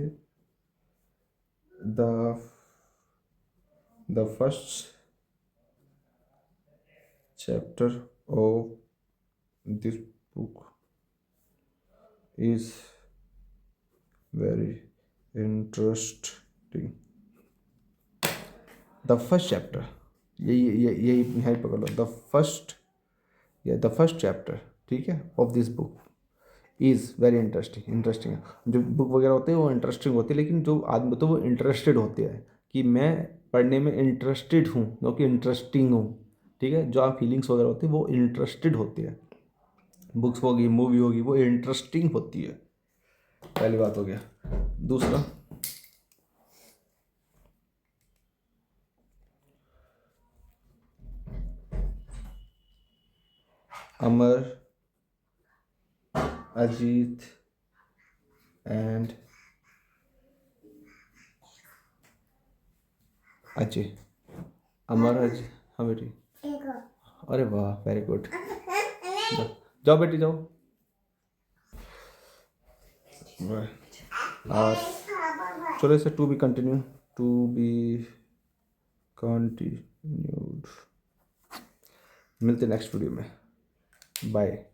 the first chapter of this book is very interesting. The first chapter, यही यही पकड़ लो, द फर्स्ट चैप्टर, ठीक है, of this book is very interesting. Interesting है, जो बुक वगैरह होते हैं वो इंटरेस्टिंग होती है, लेकिन जो आदमी होते हैं वो इंटरेस्टेड होते हैं कि मैं पढ़ने में इंटरेस्टेड हूँ, जो कि इंटरेस्टिंग हूँ। ठीक है, जो आप फीलिंग्स वगैरह होती है वो इंटरेस्टेड होती है। बुक्स होगी, मूवी होगी, वो इंटरेस्टिंग होती है। पहली बात हो गया। दूसरा, अमर, अजीत एंड अजय, अमर अजय, हाँ बेटी, अरे वाह वेरी गुड, जाओ बेटी जाओ। और चलो इसे टू बी कंटिन्यूड, मिलते नेक्स्ट वीडियो में, बाय।